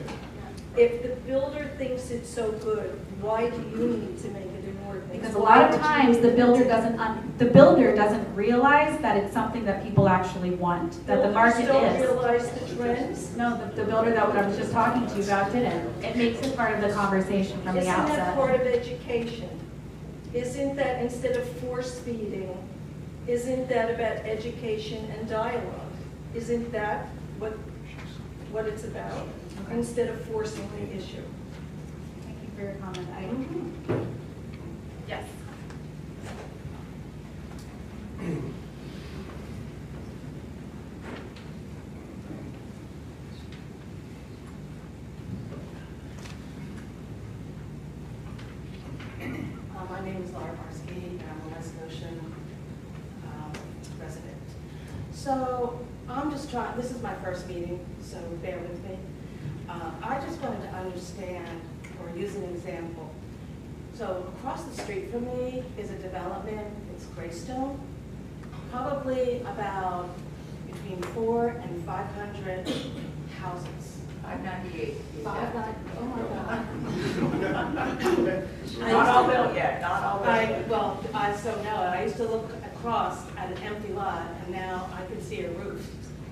If the builder thinks it's so good, why do you need to make it an ordinance? Because a lot of times the builder doesn't realize that it's something that people actually want, that the market is. Builders don't realize the trends? No, the builder that I was just talking to you about didn't. It makes it part of the conversation from the outset. Isn't that part of education? Isn't that, instead of force feeding, isn't that about education and dialogue? Isn't that what it's about? Okay. Instead of forcing the issue. Thank you for your comment. Yes. My name is Laura Barsky, and I'm a West Goshen resident. So I'm just trying, this is my first meeting, so bear with me. I just wanted to understand, or use an example. So across the street from me is a development, it's Greystone, probably about between 400 and 500 houses. 598. Oh my God. Not all built yet, not all built yet. So no, I used to look across at an empty lot, and now I can see a roof,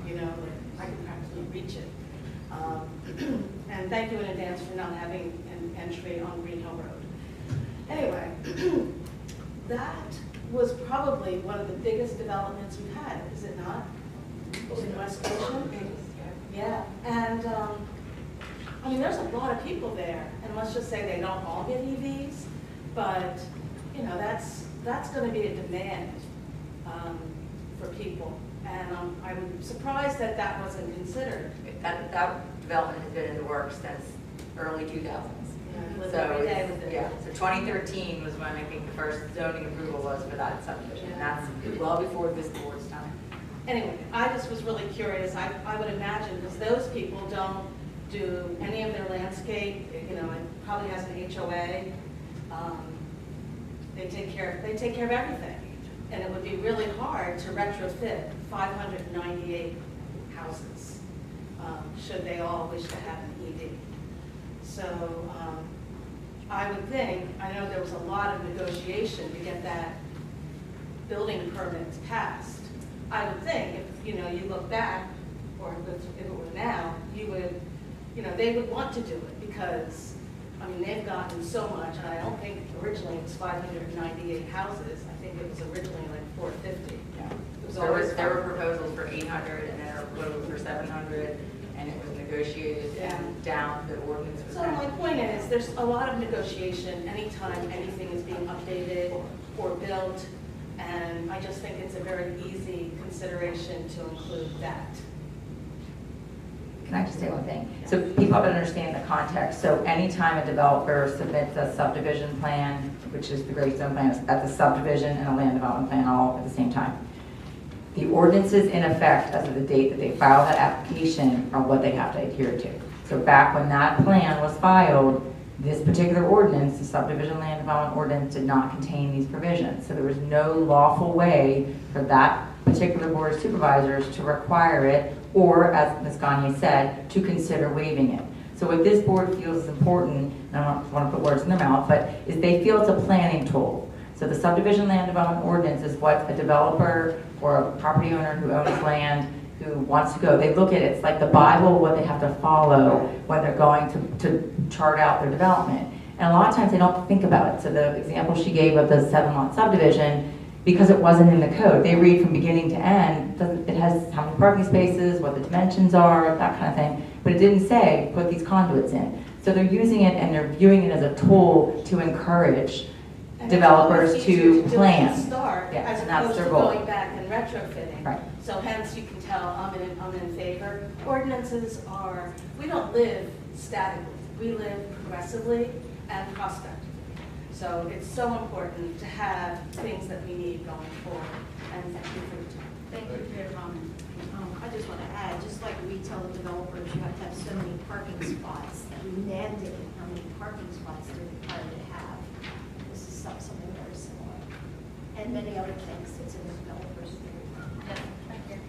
you know, like I can practically reach it. And thank you in advance for not having an entry on Green Hill Road. Anyway, that was probably one of the biggest developments we've had, is it not? In West Goshen? Yeah, and I mean, there's a lot of people there, and let's just say they don't all get EVs, but you know, that's going to be a demand for people, and I'm surprised that that wasn't considered. That development has been in the works since early 2000s. Yeah, So, every day with it. yeah, so 2013 was when I think the first zoning approval was for that subdivision, and that's well before this board's time. Anyway, I just was really curious. I would imagine, because those people don't do any of their landscape, you know, it probably has an HOA. They take care of everything. And it would be really hard to retrofit 598 houses. should they all wish to have an EV. So I would think, I know there was a lot of negotiation to get that building permits passed. I would think if, you look back, or if it were now, you would, they would want to do it because, they've gotten so much, and I don't think originally it was 598 houses. I think it was originally like 450. Yeah. It was There always were proposals for 800 and then there were proposals for 700, and it was negotiated and down, the ordinance was So down. my point is, there's a lot of negotiation anytime anything is being updated or built, and I just think it's a very easy consideration to include that. Can I just say one thing? So people have to understand the context. So anytime a developer submits a subdivision plan, which is the Greystone plan, it's at the subdivision and a land development plan all at the same time. The ordinances in effect as of the date that they file that application are what they have to adhere to. So back when that plan was filed, this particular ordinance, the subdivision land development ordinance, did not contain these provisions. So there was no lawful way for that particular board of supervisors to require it, or as Ms. Gagne said, to consider waiving it. So what this board feels is important, and I don't want to put words in their mouth, but is they feel it's a planning tool. So the subdivision land development ordinance is what a developer or a property owner who owns land who wants to go, they look at it, it's like the Bible, what they have to follow when they're going to chart out their development. And a lot of times they don't think about it. So the example she gave of the 7-lot subdivision, because it wasn't in the code, they read from beginning to end, it has how many parking spaces, what the dimensions are, that kind of thing, but it didn't say put these conduits in. So they're using it and they're viewing it as a tool to encourage developers to plan. Start, yeah, as and that's opposed their to goal. going back and retrofitting. Right. So hence you can tell I'm in favor. Ordinances are, we don't live statically. We live progressively and prospectively. So it's so important to have things that we need going forward. And thank you for your time. Thank you for your comment. I just want to add, just like we tell the developers you have to have so many parking spots, that we mandate how many parking spots they're required to have. This is something very similar. And many other things that's in the developers. Yes, back here.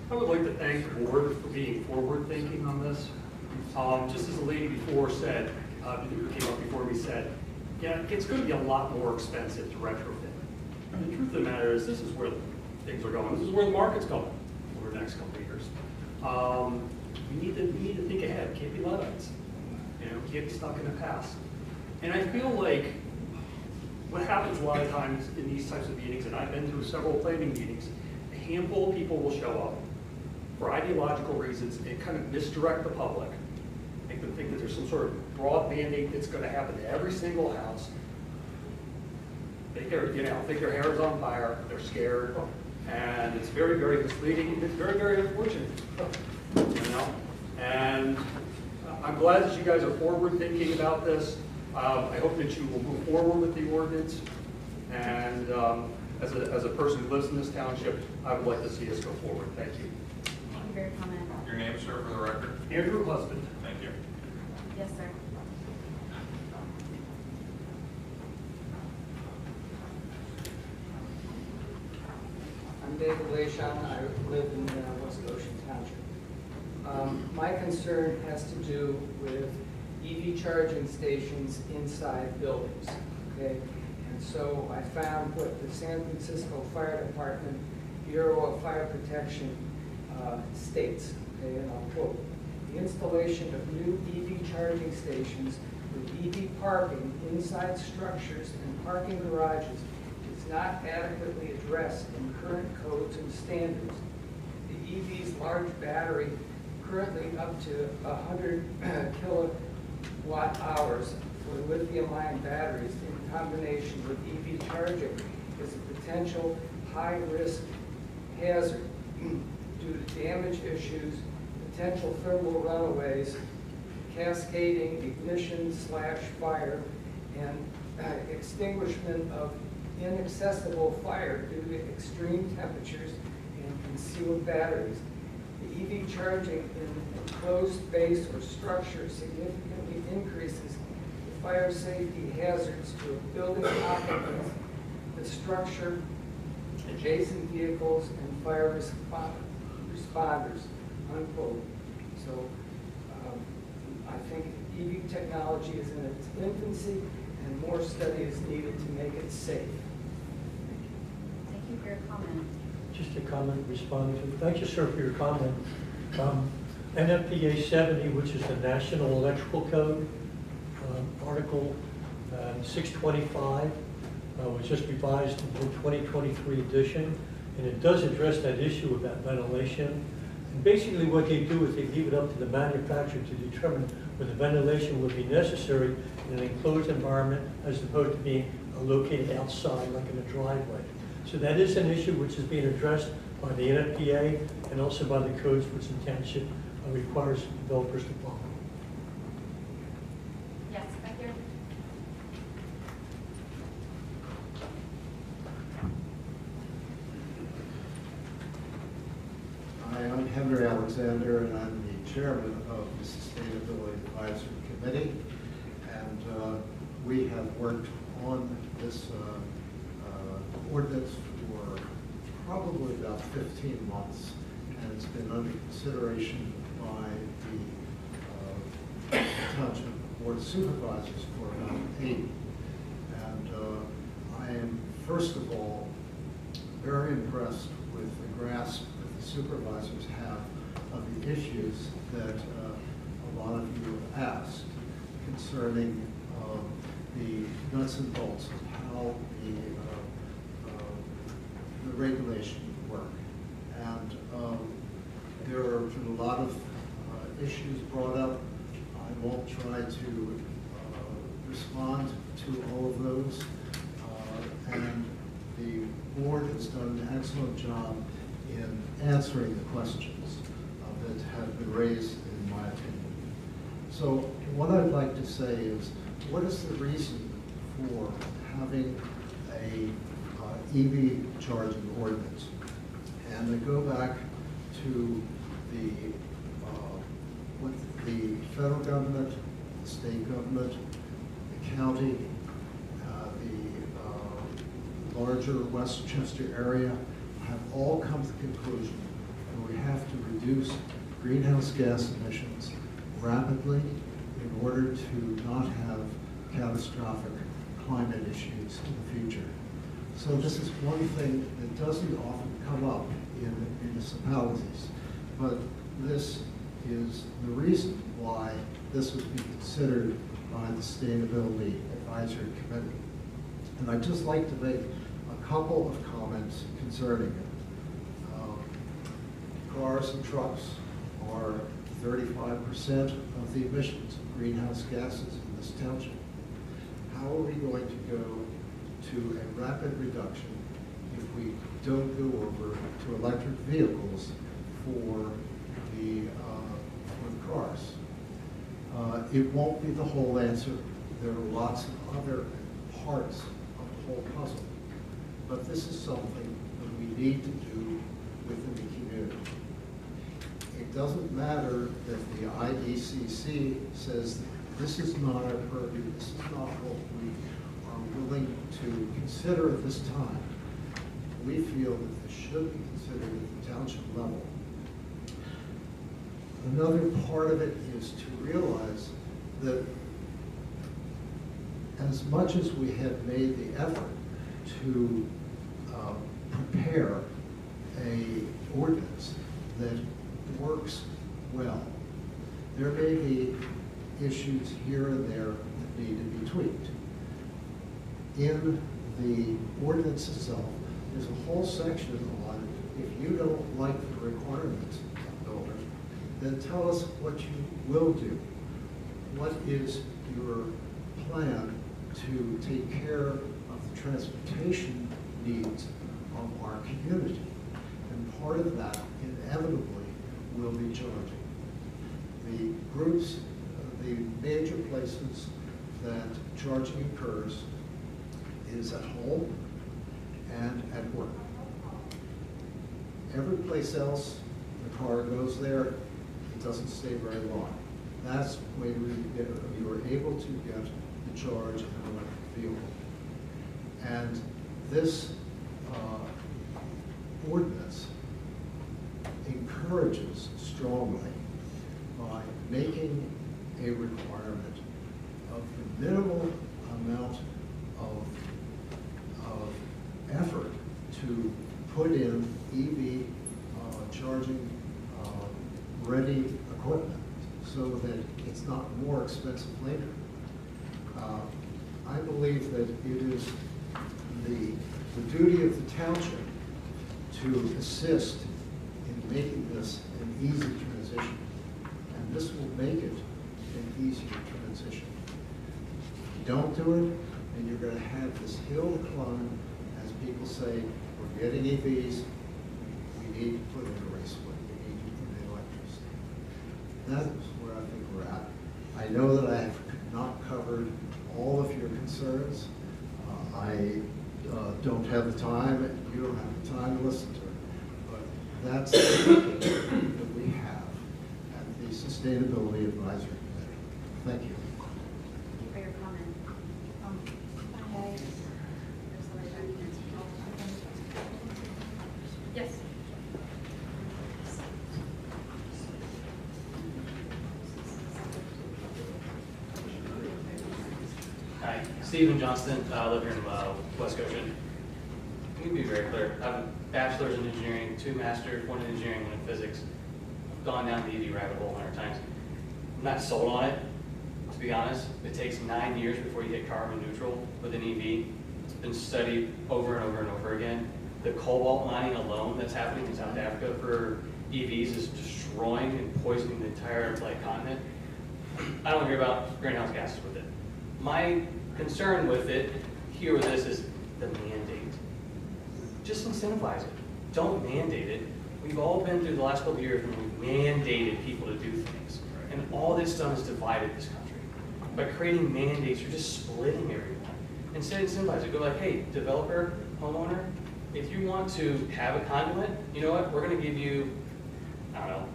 I would like to thank the board for being forward-thinking on this. Just as the lady before said, who came up before me said, yeah, it's going to be a lot more expensive to retrofit. And the truth of the matter is, this is where things are going. This is where the market's going over the next couple of years. We need to think ahead. Can't be Luddites. Can't be stuck in the past. And I feel like what happens a lot of times in these types of meetings, and I've been to several planning meetings, a handful of people will show up for ideological reasons and kind of misdirect the public, make them think that there's some sort of broad mandate that's going to happen to every single house. Think their hair is on fire, they're scared, and it's very, very misleading, and it's very, very unfortunate. And I'm glad that you guys are forward thinking about this. I hope that you will move forward with the ordinance. And as a person who lives in this township, I would like to see us go forward. Thank you. Thank you for your comment. Your name, sir, for the record? Andrew Husband. Thank you. Yes, sir. I'm David Leishon. I live in West Goshen Township. My concern has to do with EV charging stations inside buildings. Okay, and so I found what the San Francisco Fire Department Bureau of Fire Protection states. Okay, and I'll quote: the installation of new EV charging stations with EV parking inside structures and parking garages is not adequately addressed in current codes and standards. The EV's large battery, currently up to 100 kilowatt hours for lithium-ion batteries in combination with EV charging, is a potential high-risk hazard due to damage issues, potential thermal runaways, cascading ignition/fire, and extinguishment of inaccessible fire due to extreme temperatures and concealed batteries. The EV charging in enclosed space or structure significantly increases the fire safety hazards to a building occupant, the structure, adjacent vehicles, and fire responders, unquote. So I think EV technology is in its infancy and more study is needed to make it safe. Thank you for your comment. Just a comment responding to, thank you, sir, for your comment. NFPA 70, which is the National Electrical Code, Article 625, was just revised in the 2023 edition, and it does address that issue about ventilation. And basically what they do is they leave it up to the manufacturer to determine whether ventilation would be necessary in an enclosed environment as opposed to being located outside, like in a driveway. So that is an issue which is being addressed by the NFPA and also by the codes which the township requires developers to follow. Yes, back here. Hi, I'm Henry Alexander, and I'm the chairman of the Sustainability Advisory Committee. And we have worked on this ordinance for probably about 15 months, and it's been under consideration by the Township Board of Supervisors for about 8. And I am, first of all, very impressed with the grasp that the supervisors have of the issues that a lot of you have asked concerning the nuts and bolts of how the regulation would work. And there have been a lot of issues brought up. I won't try to respond to all of those. And the board has done an excellent job in answering the questions that have been raised, in my opinion. So what I'd like to say is, what is the reason for having a EV charging ordinance? And I go back to what the federal government, the state government, the county, the larger Westchester area have all come to the conclusion that we have to reduce greenhouse gas emissions rapidly in order to not have catastrophic climate issues in the future. So this is one thing that doesn't often come up in municipalities, but this is the reason why this would be considered by the Sustainability Advisory Committee. And I'd just like to make a couple of comments concerning it. Cars and trucks are 35% of the emissions of greenhouse gases in this township. How are we going to go to a rapid reduction if we don't go over to electric vehicles for the cars? It won't be the whole answer. There are lots of other parts of the whole puzzle. But this is something that we need to do within the community. It doesn't matter that the IDCC says this is not our purview, this is not what we are willing to consider at this time. We feel that this should be considered at the township level. Another part of it is to realize that as much as we have made the effort to prepare an ordinance that works well, there may be issues here and there that need to be tweaked. In the ordinance itself, there's a whole section on if you don't like the requirements of the builder, then tell us what you will do. What is your plan to take care of the transportation needs of our community? And part of that, inevitably, will be charging. The groups, the major places that charging occurs is at home and at work. Every place else, the car goes there, it doesn't stay very long. That's when you are able to get to charge an electric vehicle. And this ordinance encourages strongly by making a requirement of the minimal amount of effort to put in EV charging ready equipment so that it's not more expensive later. I believe that it is the duty of the township to assist in making this an easy transition. And this will make it an easier transition. If you don't do it, and you're going to have this hill to climb, as people say, we're getting EVs, we need to put in a raceway, we need to put in electricity. That is where I think we're at. I know that I have not covered all of your concerns. I don't have the time, and you don't have the time to listen to it. But that's the thinking that we have at the Sustainability Advisory Committee. Thank you. Thank you for your comment. Yes. Hi, Stephen Johnston, I live here in West Goshen. Let me be very clear. I have a bachelor's in engineering, 2 masters, 1 in engineering, 1 in physics. I've gone down the EV rabbit hole 100 times. I'm not sold on it, to be honest. It takes 9 years before you hit carbon neutral with an EV. It's been studied over and over and over again. The cobalt mining alone that's happening in South Africa for EVs is destroying and poisoning the entire continent. I don't hear about greenhouse gases with it. My concern with it, here with this, is the mandate. Just incentivize it. Don't mandate it. We've all been through the last couple of years when we've mandated people to do things. And all this done is divided this country. By creating mandates, you're just splitting everyone. Instead, incentivize it. Go like, hey, developer, homeowner, if you want to have a conduit, you know what? We're going to give you, I don't know,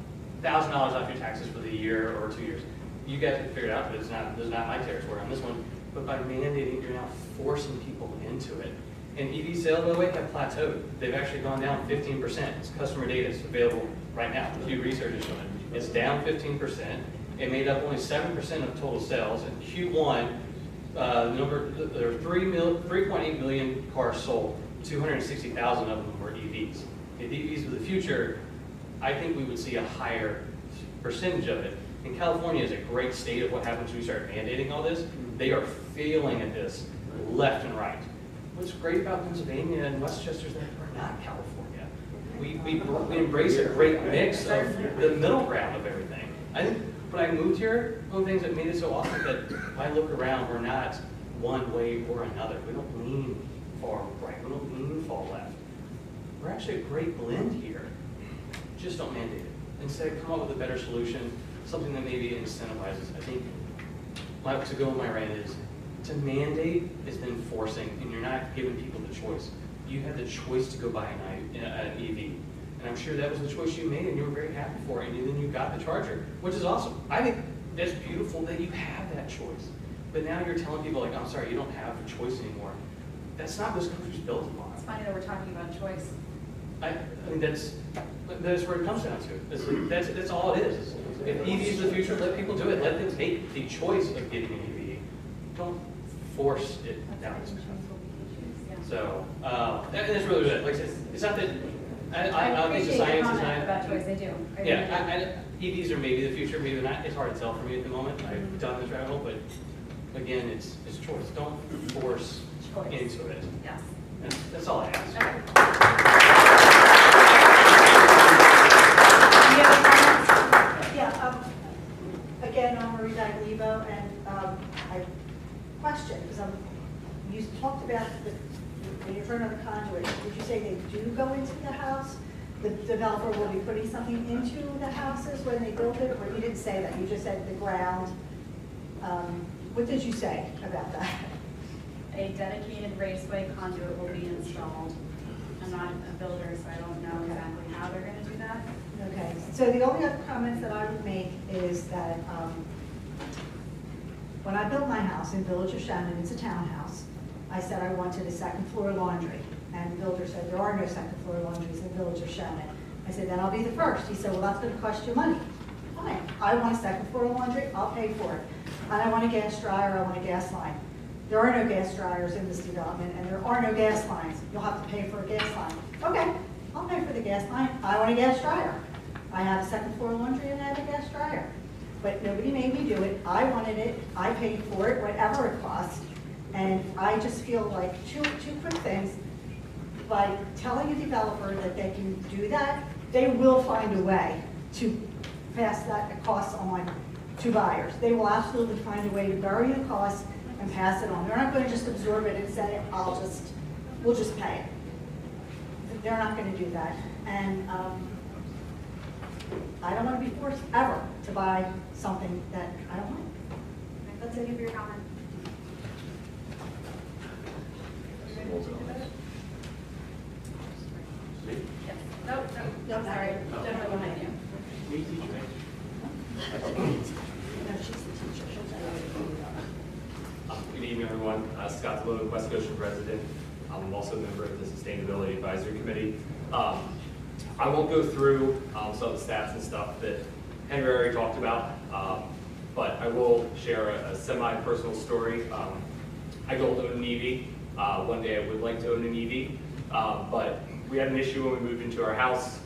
$1,000 off your taxes for the year or 2 years. You guys can figure it out, but it's not my territory on this one. But by mandating, you're now forcing people into it. And EV sales, by the way, have plateaued. They've actually gone down 15%. It's customer data. It's available right now. Pew Research is showing it. It's down 15%. It made up only 7% of total sales. In Q1, there were 3.8 million cars sold. 260,000 of them were EVs. If EVs were the future, I think we would see a higher percentage of it. And California is a great state of what happens when we start mandating all this. They are failing at this left and right. What's great about Pennsylvania and Westchester is that we're not California. We embrace a great mix of the middle ground of everything. I think when I moved here, one of the things that made it so awesome is that when I look around, we're not one way or another. We don't lean far right. We don't lean far left. We're actually a great blend here. Just don't mandate it. Instead, come up with a better solution, something that maybe incentivizes. I think to go on my rant is to mandate is then forcing, and you're not giving people the choice. You had the choice to go buy an EV, and I'm sure that was the choice you made, and you were very happy for it, and then you got the charger, which is awesome. I think that's beautiful that you have that choice. But now you're telling people, like, I'm sorry, you don't have a choice anymore. That's not what this country's built upon. It's funny that we're talking about choice. I mean, that's where it comes down to. That's all it is. If EV is the future, let people do it. Let them take the choice of getting an EV. Don't force it down this path. So, that's really good. Like I said, it's not that, I don't think the science is not. About choice, I do. Yeah, EVs are maybe the future, maybe they're not. It's hard to tell for me at the moment. I've done the travel, but again, it's choice. Don't force into it. Yes. That's all I ask. Okay. Any other comments? Yeah, again, I'm Marie Daglivo, and I question, because you talked about when you turn on the conduit, did you say they do go into the house? The developer will be putting something into the houses when they build it, or you didn't say that, you just said the ground. What did you say about that? A dedicated raceway conduit will be installed. I'm not a builder, so I don't know exactly how they're going to do that. Okay, so the only other comments that I would make is that When I built my house in Village of Shannon, it's a townhouse, I said I wanted a second floor laundry. And the builder said, there are no second floor laundries in the Village of Shannon. I said, then I'll be the first. He said, well, that's gonna cost you money. Fine, I want a second floor laundry, I'll pay for it. And I want a gas dryer, I want a gas line. There are no gas dryers in this development, and there are no gas lines. You'll have to pay for a gas line. Okay, I'll pay for the gas line, I want a gas dryer. I have a second floor laundry and I have a gas dryer. But nobody made me do it, I wanted it, I paid for it, whatever it cost. And I just feel like two quick things. By telling a developer that they can do that, they will find a way to pass that cost on to buyers. They will absolutely find a way to bury the cost and pass it on. They're not going to just absorb it and say, we'll just pay it. They're not going to do that. And I don't want to be forced ever to buy something that I don't want. That's it for your comment. Yes. No, sorry. Gentleman behind you. No, she's the teacher. She'll tell you. Good evening, everyone. Scott DeLowe, West Goshen resident. I'm also a member of the Sustainability Advisory Committee. I won't go through some of the stats and stuff that Henry already talked about, but I will share a semi-personal story. I don't own an EV. One day I would like to own an EV, but we had an issue when we moved into our house.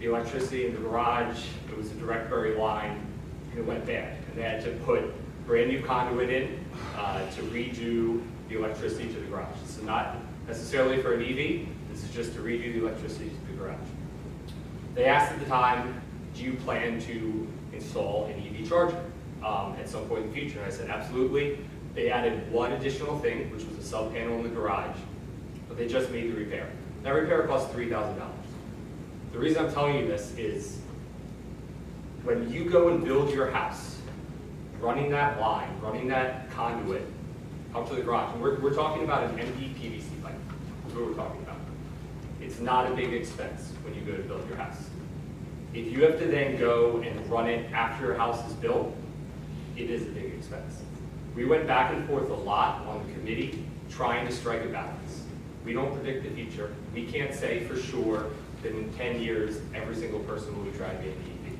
The electricity in the garage, it was a direct bury line, and it went bad. And they had to put brand new conduit in to redo the electricity to the garage. This is not necessarily for an EV, this is just to redo the electricity to the garage. They asked at the time, do you plan to install an EV charger at some point in the future? And I said, absolutely. They added one additional thing, which was a sub panel in the garage, but they just made the repair. That repair cost $3,000. The reason I'm telling you this is when you go and build your house, running that line, running that conduit up to the garage, and we're talking about an empty PVC pipe. That's what we're talking about. It's not a big expense when you go to build your house. If you have to then go and run it after your house is built, it is a big expense. We went back and forth a lot on the committee trying to strike a balance. We don't predict the future. We can't say for sure that in 10 years, every single person will be driving an EV.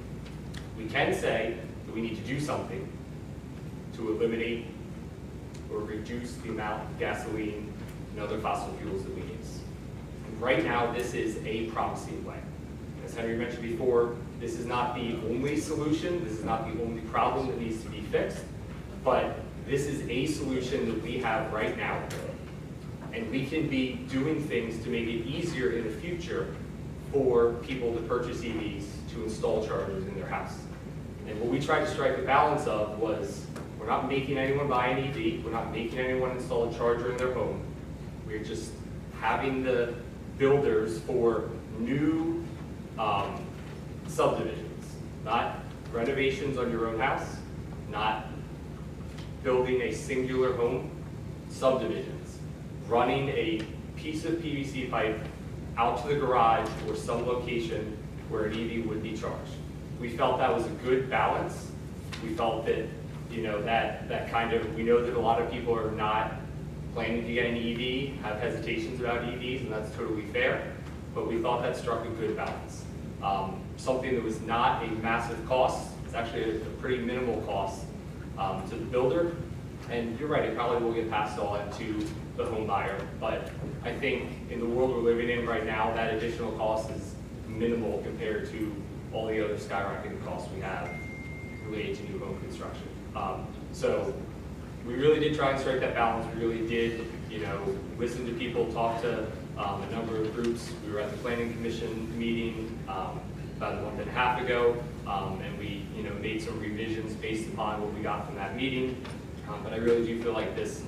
We can say that we need to do something to eliminate or reduce the amount of gasoline and other fossil fuels that we use. And right now, this is a promising way. As Henry mentioned before, this is not the only solution. This is not the only problem that needs to be fixed, but this is a solution that we have right now. And we can be doing things to make it easier in the future for people to purchase EVs, to install chargers in their house. And what we tried to strike a balance of was, we're not making anyone buy an EV, we're not making anyone install a charger in their home. We're just having the builders for new subdivisions, not renovations on your own house, not building a singular home, subdivisions, running a piece of PVC pipe out to the garage or some location where an EV would be charged. We felt that was a good balance. We felt that, that kind of, we know that a lot of people are not planning to get an EV, have hesitations about EVs, and that's totally fair, but we thought that struck a good balance. Something that was not a massive cost, it's actually a pretty minimal cost to the builder, and you're right, it probably will get passed on to the home buyer, but I think in the world we're living in right now, that additional cost is minimal compared to all the other skyrocketing costs we have related to new home construction. So we really did try and strike that balance. We really did, listen to people, talk to a number of groups. We were at the Planning Commission meeting about a month and a half ago, and we, made some revisions based upon what we got from that meeting. But I really do feel like this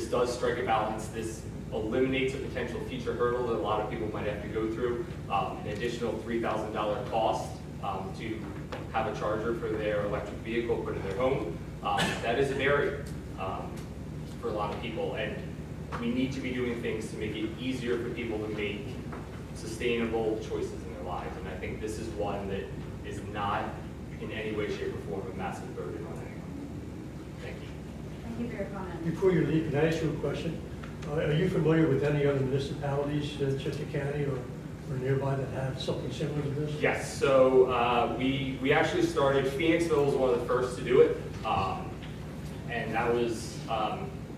does strike a balance. This eliminates a potential future hurdle that a lot of people might have to go through, an additional $3,000 cost to have a charger for their electric vehicle put in their home. That is a barrier for a lot of people, and we need to be doing things to make it easier for people to make sustainable choices in their lives, and I think this is one that is not in any way, shape, or form a massive burden on anyone. Thank you. Thank you for your comment. Before you leave, can I ask you a question? Are you familiar with any other municipalities in Chester County or nearby that have something similar to this? Yes, so we actually started, Phoenixville was one of the first to do it, and that was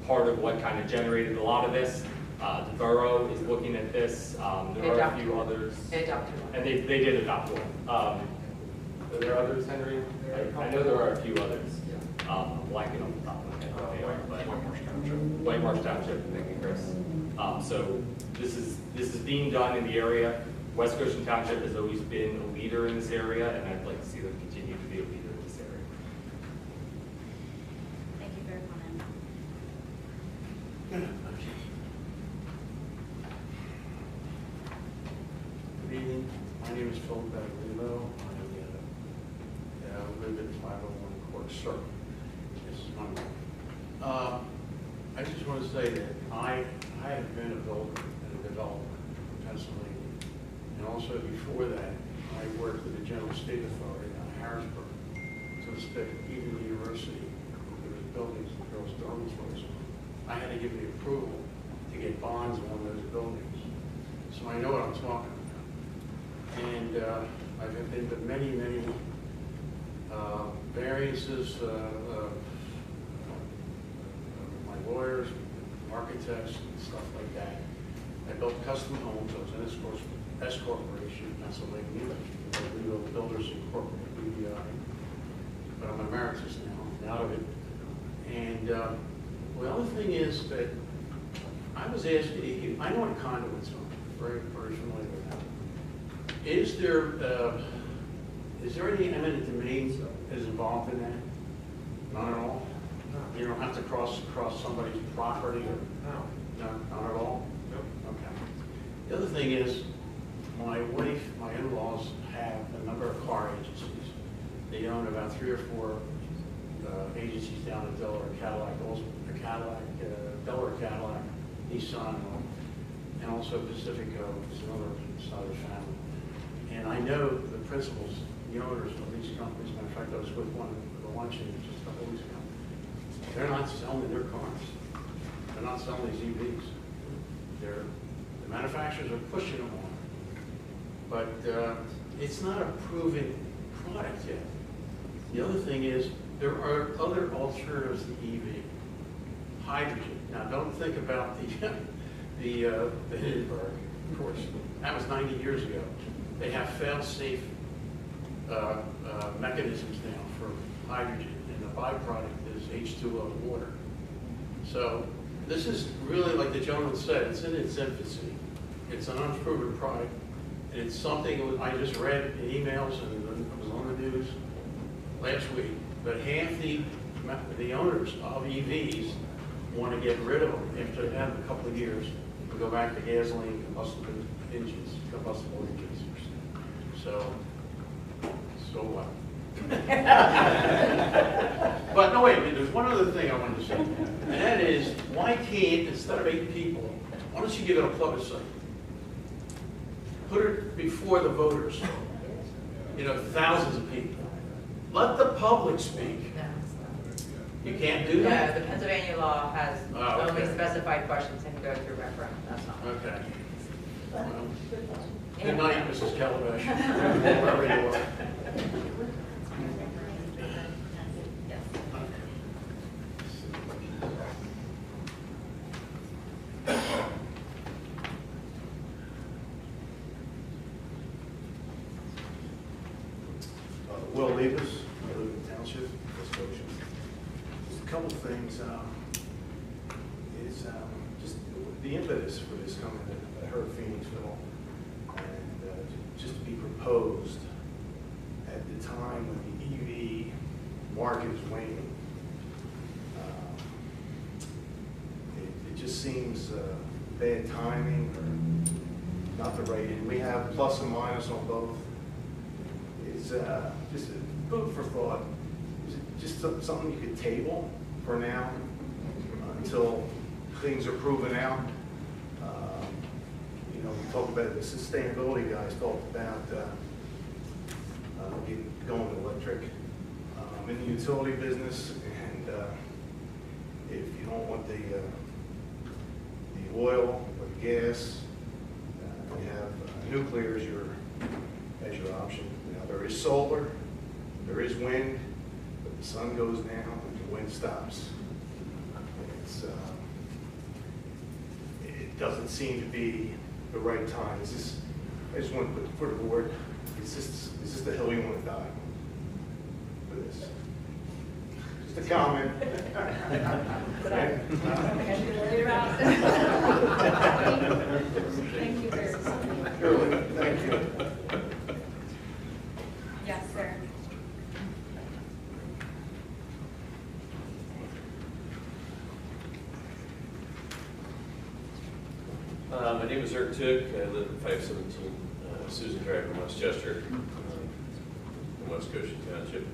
part of what kind of generated a lot of this. The borough is looking at this. There are a few others. They adopted one. And they did adopt one. Are there others, Henry? I know there are a few others. I'm blanking on the top of my head what they are, but White Marsh Township, thank you, Chris. So this is being done in the area. West Goshen Township has always been a leader in this area, and I'd like to see them continue to be a leader in this area. Thank you for your comment. Good evening. My name is Philip Baglino. I live at 501 Court Circle. This is my I just want to say that I have been a builder and a developer in Pennsylvania. And also before that, I worked at the General State Authority on Harrisburg. To the spec, even the university, there was buildings the girls' dormitories. I had to give the approval to get bonds on those buildings. So I know what I'm talking about. And I've been to many, many variances, my lawyers, architects, and stuff like that. I built custom homes. I was in S Corporation in Pennsylvania, we built Builders Incorporated, BBI. But I'm emeritus now, I'm out of it. And well, the other thing is that I was asked, I know what conduits are, very familiar with that. Is there any eminent domain that is involved in that? Not at all? You don't have to cross somebody's property or? No. Not at all? Nope. Okay. The other thing is, my wife, my in-laws have a number of car agencies. They own about 3 or 4 agencies down in Delaware, Delaware Cadillac, Nissan, and also Pacifico, which is another side of the family. And I know the principals, the owners of these companies. Matter of fact, I was with one at a luncheon just a couple weeks ago. They're not selling their cars. They're not selling these EVs. The manufacturers are pushing them on. But it's not a proven product yet. The other thing is, there are other alternatives to EV. Hydrogen. Now, don't think about the Hindenburg, of course. That was 90 years ago. They have fail-safe mechanisms now for hydrogen, and the byproduct is H2O water. So this is really, like the gentleman said, it's in its infancy. It's an unproven product, and it's something I just read in emails and it was on the news last week. But half the owners of EVs want to get rid of them after they have a couple of years and go back to gasoline combustible engines. So what? But no, wait, there's one other thing I wanted to say, and that is, why can't, instead of 8 people, why don't you give it a plebiscite? Put it before the voters, thousands of people. Let the public speak. You can't do that? Yeah, the Pennsylvania law has only okay. specified questions and go through referendum, that's not. Okay. Well, good night, Mrs. Calabash. Wherever you are. Will Davis, I live in the township, West Goshen. Just a couple things. Just the impetus for this coming I heard Phoenixville, and just to be proposed at the time when the EV market is waning. It just seems bad timing or not the right, and we have plus and minus on both. It's just a food for thought. Is it just something you could table for now until things are proven out? We talked about the sustainability guys talked about going electric. I'm in the utility business, and if you don't want the oil or the gas, you have nuclear as your option. Now, there is solar, there is wind, but the sun goes down and the wind stops. It doesn't seem to be the right time. I just want to put for the board, is this the hill you want to die on for this? Just a comment. Thank you very much. Surely, thank you. Yes, sir. My name is Eric Took. I live at 517 Susan Drive in Westchester, in West Goshen Township.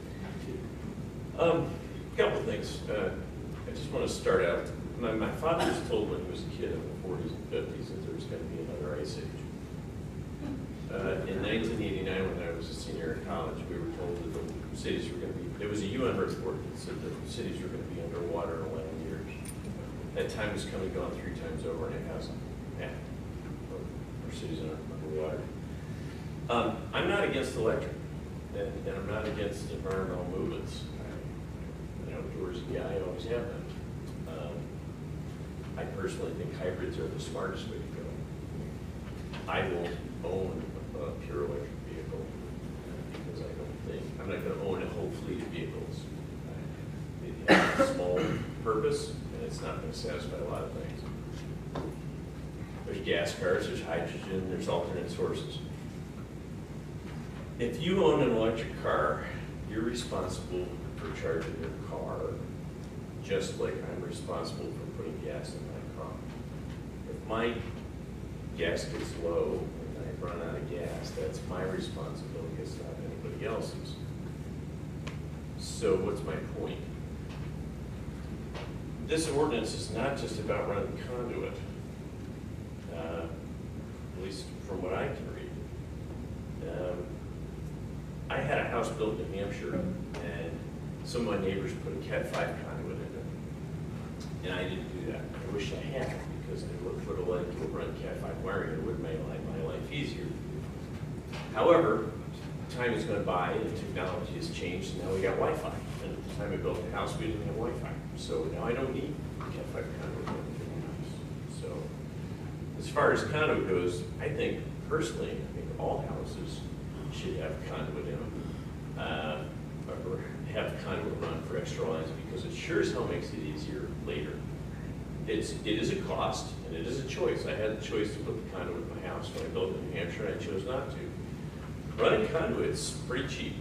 A couple things. I just want to start out. My father was told when he was a kid in the 40s and 50s that there was going to be another ice age. In 1989, when I was a senior in college, we were told that the cities were going to be, there was a UN report that said that the cities were going to be underwater in 11 years. That time has come and gone 3 times over, and it hasn't. Yeah. Our cities are underwater. I'm not against electric, and I'm not against environmental movements. I'm an outdoorsy guy, I always have been. I personally think hybrids are the smartest way to go. I won't own a pure electric vehicle because I'm not going to own a whole fleet of vehicles. It has a small purpose, and it's not going to satisfy a lot of things. There's gas cars, there's hydrogen, there's alternate sources. If you own an electric car, you're responsible for charging your car, just like I'm responsible for putting gas in my car. If my gas gets low and I run out of gas, that's my responsibility, it's not anybody else's. So what's my point? This ordinance is not just about running conduit. At least from what I can read. I had a house built in New Hampshire, and some of my neighbors put a Cat 5 conduit in it. And I didn't do that. I wish I had, because they looked for the like to run Cat 5 wiring. It would make my life easier. However, time has gone by, and technology has changed, and now we got Wi-Fi. And at the time I built the house, we didn't have Wi-Fi. So now I don't need Cat 5 conduit in the house. So as far as conduit goes, I think, personally, I think all houses should have conduit in them, or have conduit run for extra lines, because it sure as hell makes it easier later. It is a cost, and it is a choice. I had the choice to put the conduit in my house when I built it in New Hampshire, and I chose not to. Running conduit's pretty cheap.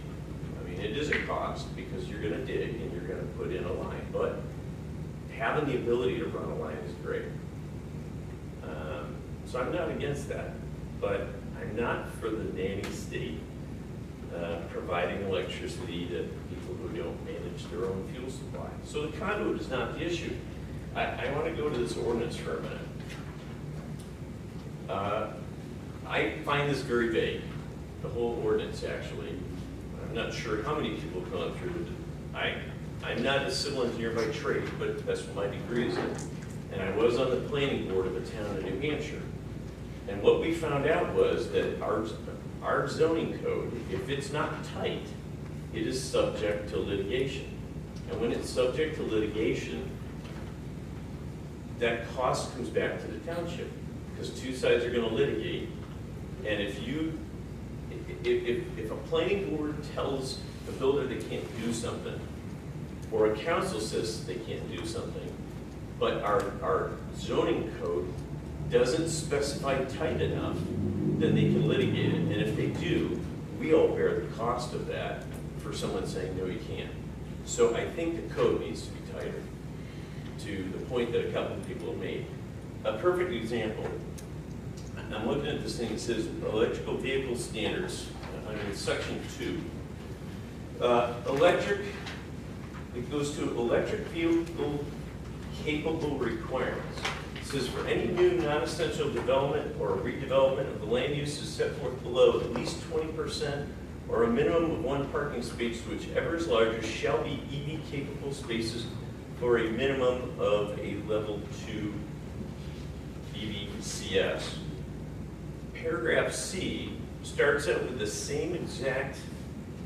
I mean, it is a cost, because you're gonna dig and you're gonna put in a line, but having the ability to run a line is great. So I'm not against that, but I'm not for the nanny state providing electricity to people who don't manage their own fuel supply. So the conduit is not the issue. I want to go to this ordinance for a minute. I find this very vague, the whole ordinance actually. I'm not sure how many people have gone through it. I'm not a civil engineer by trade, but that's what my degree is in. And I was on the planning board of a town in New Hampshire. And what we found out was that our zoning code, if it's not tight, it is subject to litigation. And when it's subject to litigation, that cost comes back to the township, because 2 sides are going to litigate. And if a planning board tells the builder they can't do something, or a council says they can't do something, but our zoning code doesn't specify tight enough, then they can litigate it. And if they do, we all bear the cost of that for someone saying, no, you can't. So I think the code needs to be tighter, to the point that a couple of people have made. A perfect example, I'm looking at this thing that says electrical vehicle standards. I'm in section 2. Electric, it goes to electric vehicle capable requirements. It says for any new non-essential development or redevelopment of the land uses set forth below, at least 20% or a minimum of 1 parking space, whichever is larger, shall be EV capable spaces for a minimum of a level 2 EVCS. Paragraph C starts out with the same exact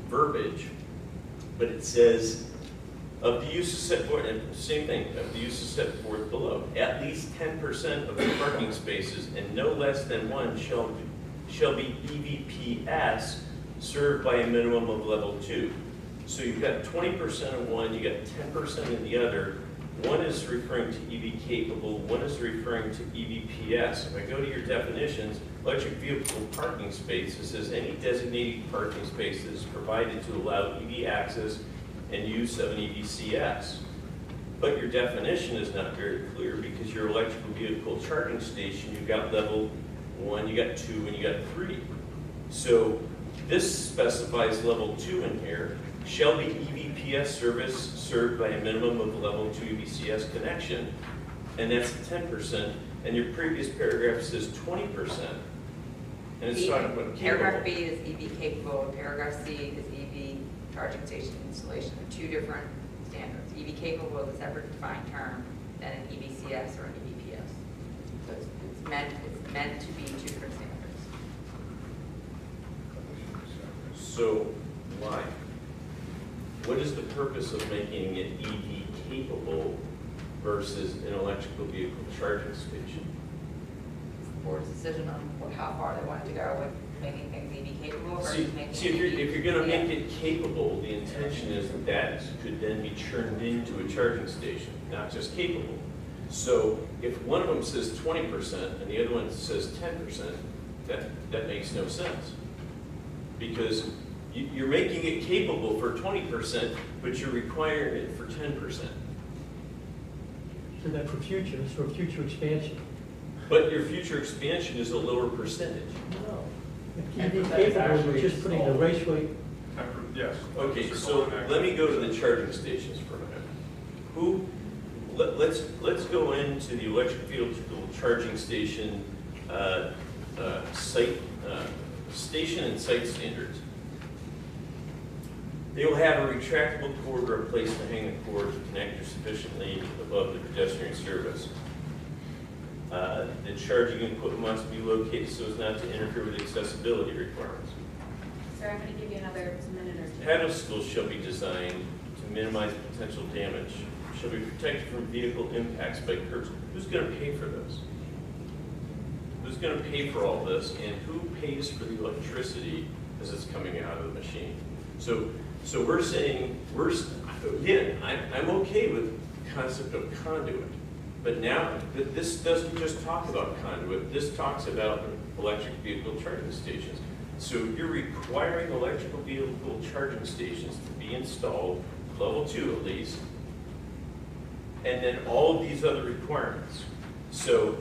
verbiage, but it says, of the uses set forth, and same thing, of the uses set forth below, at least 10% of the parking spaces and no less than one shall be EVPS served by a minimum of level 2. So you've got 20% in one, you got 10% in the other. One is referring to EV capable, one is referring to EVPS. If I go to your definitions, electric vehicle parking space, it says any designated parking space that is provided to allow EV access and use of an EVCS. But your definition is not very clear because your electrical vehicle charging station, you've got level 1, you got 2, and you got 3. So this specifies level 2 in here, shall be EVPS service served by a minimum of level 2 EVCS connection, and that's 10%, and your previous paragraph says 20%. And it's talking about Paragraph capable. B is EV capable, and paragraph C is EV charging station installation. They're two different standards. EV capable is a separate defined term than an EVCS or an EVPS. So it's meant to be two different standards. So why? What is the purpose of making it EV capable versus an electrical vehicle charging station? Board's decision on how far they wanted to go with making things EV capable versus making See, if you're going to make it capable, the intention is that that could then be churned into a charging station, not just capable. So if one of them says 20% and the other one says 10%, that makes no sense. Because you're making it capable for 20%, but you're requiring it for 10%. So that for future expansion. But your future expansion is a lower percentage. No. EV capable, we're just putting the raceway. Yes. Okay, so let me go to the charging stations for a minute. Let's go into the electric vehicle charging station station and site standards. They will have a retractable cord or a place to hang the cord to connect sufficiently above the pedestrian service. The charging equipment must be located so as not to interfere with accessibility requirements. Sir, I'm going to give you another minute or two. Pedestals shall be designed to minimize potential damage, shall be protected from vehicle impacts by curbs. Who's going to pay for this? Who's going to pay for all this, and who pays for the electricity as it's coming out of the machine? So we're saying, again, I'm okay with the concept of conduit, but now this doesn't just talk about conduit, this talks about electric vehicle charging stations. So you're requiring electrical vehicle charging stations to be installed, level 2 at least, and then all of these other requirements. So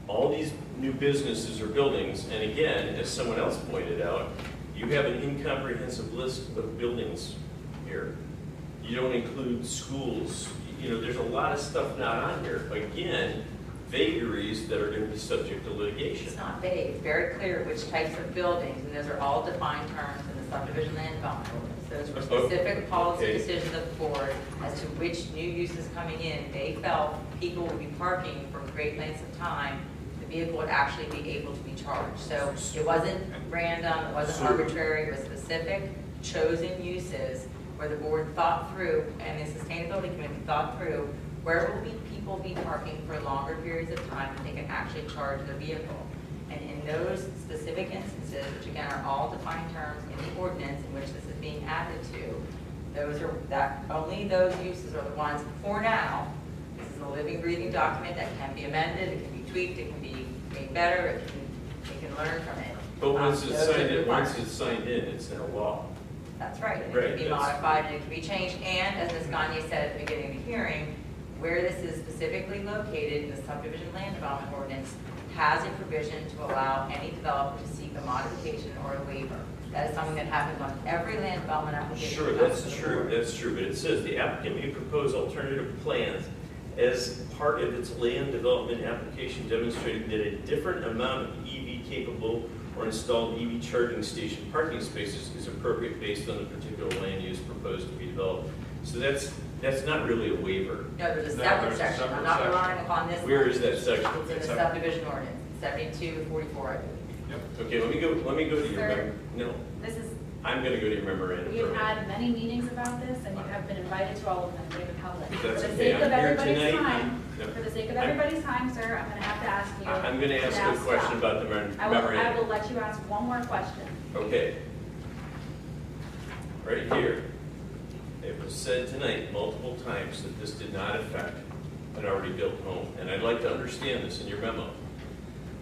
all these new businesses or buildings, and again, as someone else pointed out, you have an incomprehensive list of buildings here. You don't include schools. You know, there's a lot of stuff not on here. Again, vagaries that are going to be subject to litigation. It's not vague, it's very clear which types of buildings, and those are all defined terms in the subdivision land development ordinance. Those were specific policy decisions of the board as to which new uses coming in, they felt people would be parking for great lengths of time, the vehicle would actually be able to be charged. So it wasn't random, it wasn't arbitrary, it was specific, chosen uses where the board thought through, and the sustainability committee thought through, where will people be parking for longer periods of time that they can actually charge their vehicle. And in those specific instances, which again are all defined terms in the ordinance in which this is being added to, only those uses are the ones for now. This is a living, breathing document that can be amended, it can be tweaked, it can be made better, it can learn from it. But once it's signed in, it's now law. That's right, and it can be modified and it can be changed, and as Ms. Gagne said at the beginning of the hearing, where this is specifically located in the subdivision land development ordinance has a provision to allow any developer to seek a modification or a waiver. That is something that happens on every land development application. Sure, that's true, but it says the applicant may propose alternative plans as part of its land development application demonstrating that a different amount of EV capable or installed EV charging station parking spaces is appropriate based on the particular land use proposed to be developed. So that's not really a waiver. No, there's a No, separate there's a section, separate I'm not section. relying upon this. Where one. is that section? It's in the subdivision ordinance, 7244, I believe. Yep. Okay, let me go to your, Sir. no, This is, I'm gonna go to your memorandum. we've permit. had many meetings about this, and you have been invited to all of them, David Public. That's For the okay, sake of I'm here everybody's tonight. time, for the sake of everybody's time, sir, I'm gonna have to ask you. I'm gonna ask to a question stop. about the I will memorandum. let you ask one more question. Okay. Right here, it was said tonight multiple times that this did not affect an already built home, and I'd like to understand this in your memo.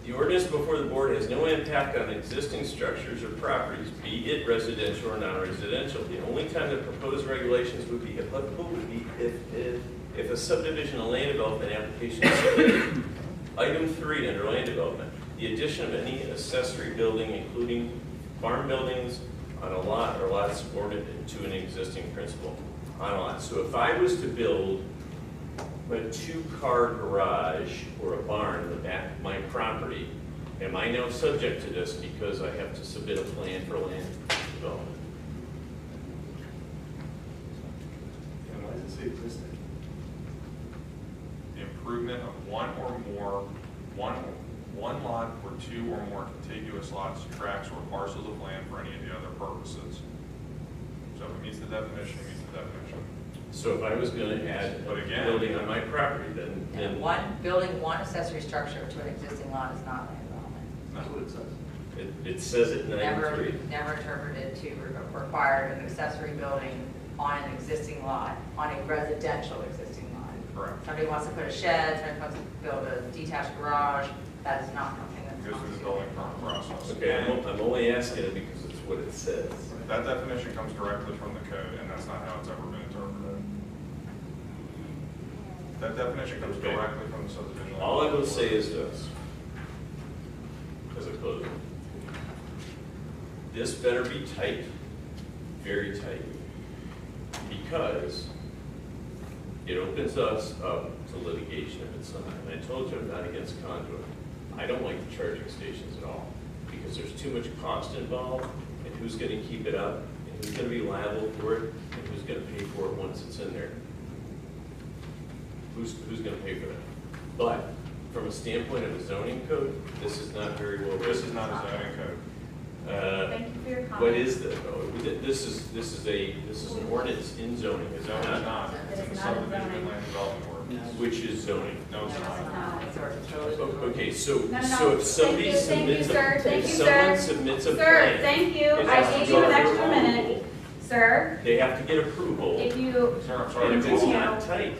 The ordinance before the board has no impact on existing structures or properties, be it residential or non-residential. The only time the proposed regulations would be applicable would be if a subdivision and land development application is submitted. Item 3 under land development, the addition of any accessory building, including farm buildings, on a lot or lots subordinate to an existing principal on a lot. So if I was to build a 2-car garage or a barn in the back of my property, am I now subject to this because I have to submit a plan for land development? And why does it say existing? The improvement of one lot or 2 or more contiguous lots, tracts, or parcels of land for any of the other purposes. So if it meets the definition, it meets the definition. So if I was going to add But a again- building on my property, then And one accessory structure to an existing lot is not land development. That's what it says. it says it in item Never, 3. never interpreted to require an accessory building on an existing lot, on a residential existing lot. Correct. Somebody wants to put a shed, somebody wants to build a detached garage, that is not something that's. Goes through the building permit process. Okay, And I'm only asking it because it's what it says. that definition comes directly from the code, and that's not how it's ever been interpreted. That definition comes Okay. directly from the subdivision. All I will say is this, as a closing. This better be tight, very tight, because it opens us up to litigation if it's not. And I told you I'm not against conduit. I don't like the charging stations at all, because there's too much cost involved, and who's gonna keep it up, and who's gonna be liable for it, and who's gonna pay for it once it's in there. Who's gonna pay for that? But from a standpoint of a zoning code, this is not very well written. This is not a zoning code. Thank you for your comment. What is this? Oh, this is an ordinance in zoning, is it No, it's not? not. It's in the It is not a subdivision zoning. and land development ordinance. Which is zoning. No, it's not. Okay, so No. so if somebody Thank you, submits, sir. Thank if you, someone sir. submits a Sir, plan. thank you. it I has to gave go you an through extra minute. approval. Sir, They have to get approval, if you, Sir, I'm sorry. and if it's Continue. not tight,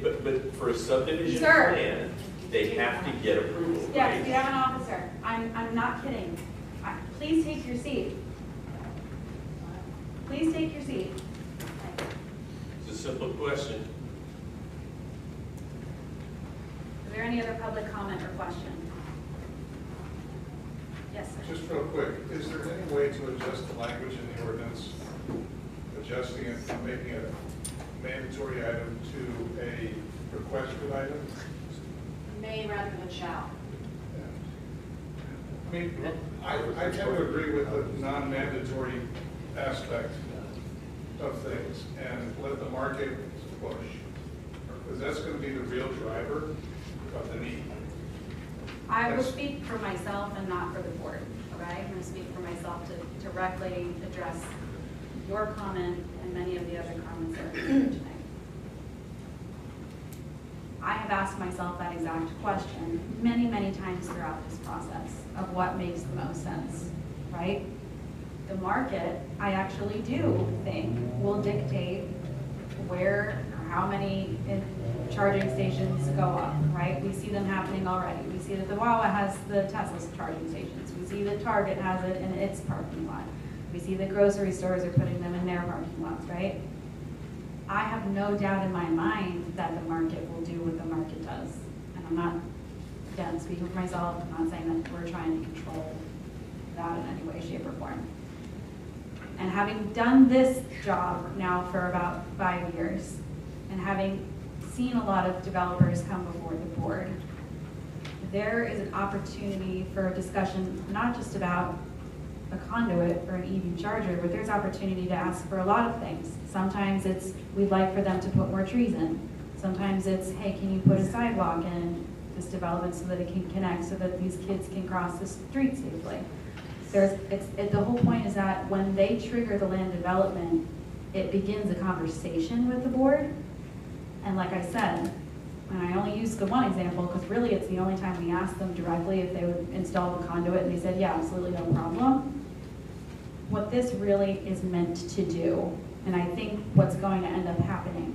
but for a subdivision Sir. plan, they have to get approval, yes, right? you have an officer. I'm not kidding. Please take your seat. Please take your seat. It's a simple question. Is there any other public comment or question? Yes, sir. Just real quick, is there any way to adjust the language in the ordinance, adjusting it from making it a mandatory item to a requested item? May rather than shall. I mean, I tend to agree with the non-mandatory aspect of things and let the market push, because that's going to be the real driver of the need. I will speak for myself and not for the board, okay? I'm going to speak for myself to directly address your comment and many of the other comments that were made tonight. I have asked myself that exact question many, many times throughout this process of what makes the most sense, right? The market, I actually do think, will dictate where or how many charging stations go up, right? We see them happening already. We see that the Wawa has the Tesla charging stations. We see that Target has it in its parking lot. We see that grocery stores are putting them in their parking lots, right? I have no doubt in my mind that the market will do what the market does. And I'm not, again, speaking for myself, I'm not saying that we're trying to control that in any way, shape, or form. And having done this job now for about 5 years, and having seen a lot of developers come before the board, there is an opportunity for a discussion, not just about a conduit or an EV charger, but there's opportunity to ask for a lot of things. Sometimes it's, we'd like for them to put more trees in. Sometimes it's, hey, can you put a sidewalk in this development so that it can connect, so that these kids can cross the street safely. The whole point is that when they trigger the land development, it begins a conversation with the board. And like I said, and I only use the one example because really it's the only time we asked them directly if they would install the conduit, and they said, yeah, absolutely, no problem. What this really is meant to do, and I think what's going to end up happening,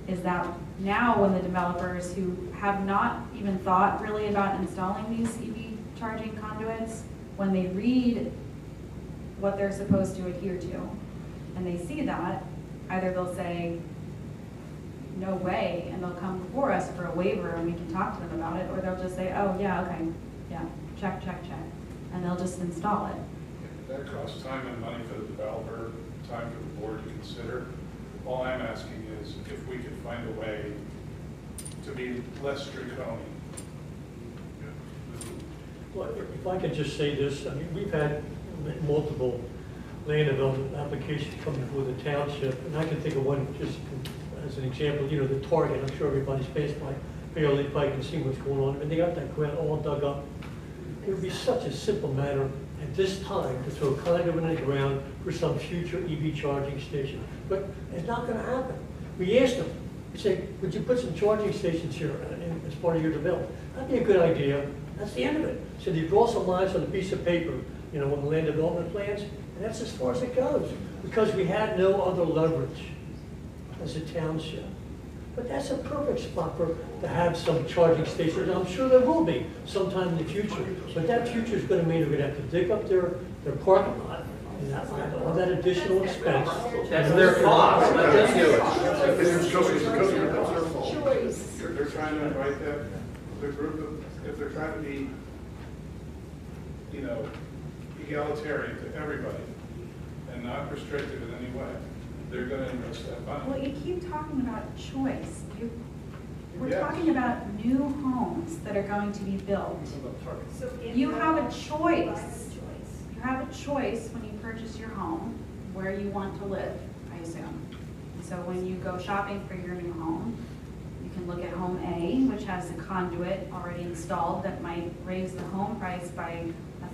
is that now when the developers who have not even thought really about installing these EV charging conduits, when they read what they're supposed to adhere to, and they see that, either they'll say, no way, and they'll come before us for a waiver and we can talk to them about it, or they'll just say, oh yeah, okay, yeah, check, check, check, and they'll just install it. That costs time and money for the developer, time for the board to consider. All I'm asking is if we could find a way to be less draconian. Well, if I could just say this, I mean, we've had multiple land development applications coming before the township, and I can think of one just as an example, you know, the Target. I'm sure everybody's passed by Fairleigh Pike and seen what's going on, and they got that ground all dug up. It would be such a simple matter at this time to throw conduit in the ground for some future EV charging station, but it's not going to happen. We asked them, we say, would you put some charging stations here as part of your development? That'd be a good idea. That's the end of it. So you draw some lines on a piece of paper, you know, on the land development plans, and that's as far as it goes, because we had no other leverage as a township. But that's a perfect spot to have some charging stations. I'm sure there will be sometime in the future, but that future is going to mean they're going to have to dig up their parking lot, and all that additional expense. That's their cost, let them do it. They're trying to invite the group of, if they're trying to be, you know, egalitarian to everybody and not restrictive in any way, they're going to invest that money. Well, you keep talking about choice. We're Yes. talking about new homes that are going to be built. So You have a choice. You have a choice when you purchase your home where you want to live, I assume. So when you go shopping for your new home, you can look at home A, which has a conduit already installed that might raise the home price by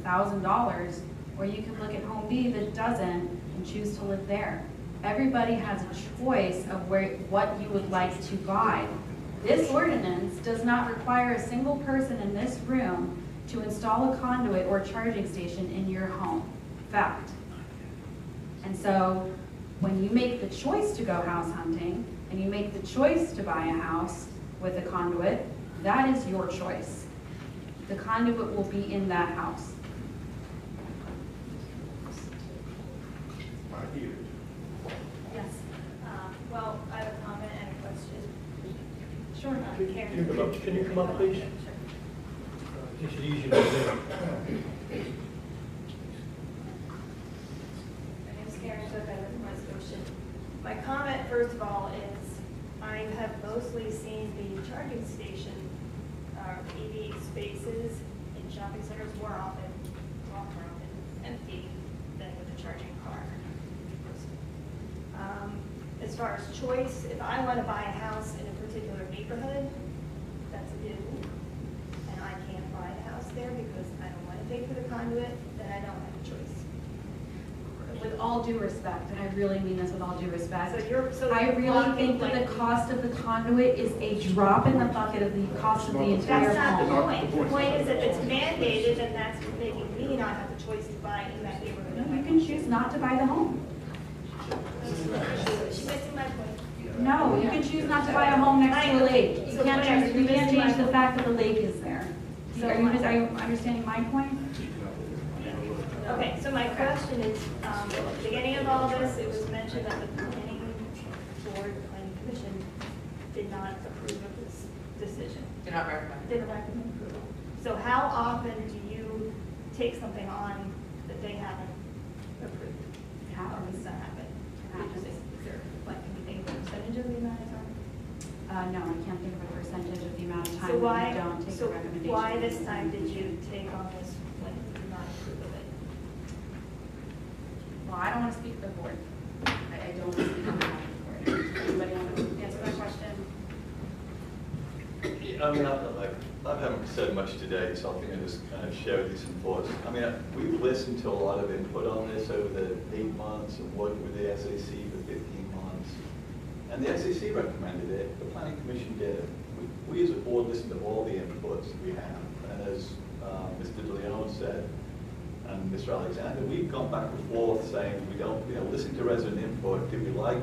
$1,000, or you can look at home B that doesn't and choose to live there. Everybody has a choice of what you would like to buy. This ordinance does not require a single person in this room to install a conduit or charging station in your home. Fact. And so when you make the choice to go house hunting and you make the choice to buy a house with a conduit, that is your choice. The conduit will be in that house. Yes. Well, I have a comment and a question. Sure. Can you come up, please? Makes it easier to say. My name's Karen Cook, I live in West Goshen. My comment, first of all, is I have mostly seen the charging station, EV spaces in shopping centers more often empty than with a charging car. As far as choice, if I want to buy a house in a particular neighborhood, that's a given, and I can't buy a house there because I don't want to pay for the conduit, then I don't have a choice. With all due respect, and I really mean this with all due respect, So I really think that the cost of the conduit is a drop in the bucket of the cost of the entire That's not the home. point. The point is if it's mandated, then that's making me not have the choice to buy in that neighborhood. You can choose not to buy the home. She's missing my point. No, you can choose not to buy a home next to a lake. You can't change the fact that the lake is there. Are you understanding my point? Okay, so my question is, at the beginning of all this, it was mentioned that the planning board, the planning commission did not approve of this decision. Did not recommend. Didn't recommend approval. So how often do you take something on that they haven't approved? How does that happen? Is there, like, can you think of a percentage of the amount of time? No, I can't think of a percentage of the amount of time So that we don't take a so recommendation. why this time did you take on this when you did not approve of it? Well, I don't want to speak for the board. I don't want to speak on behalf of the board. Anybody want to answer that question? I mean, I haven't said much today, so I think I just kind of share with you some thoughts. I mean, we've listened to a lot of input on this over the 8 months and worked with the SAC for 15 months. And the SAC recommended it, the Planning Commission did. We as a board listened to all the inputs that we have. And as Mr. DeLeon said, and Mr. Alexander, we've gone back and forth saying we don't, listen to resident input. Did we like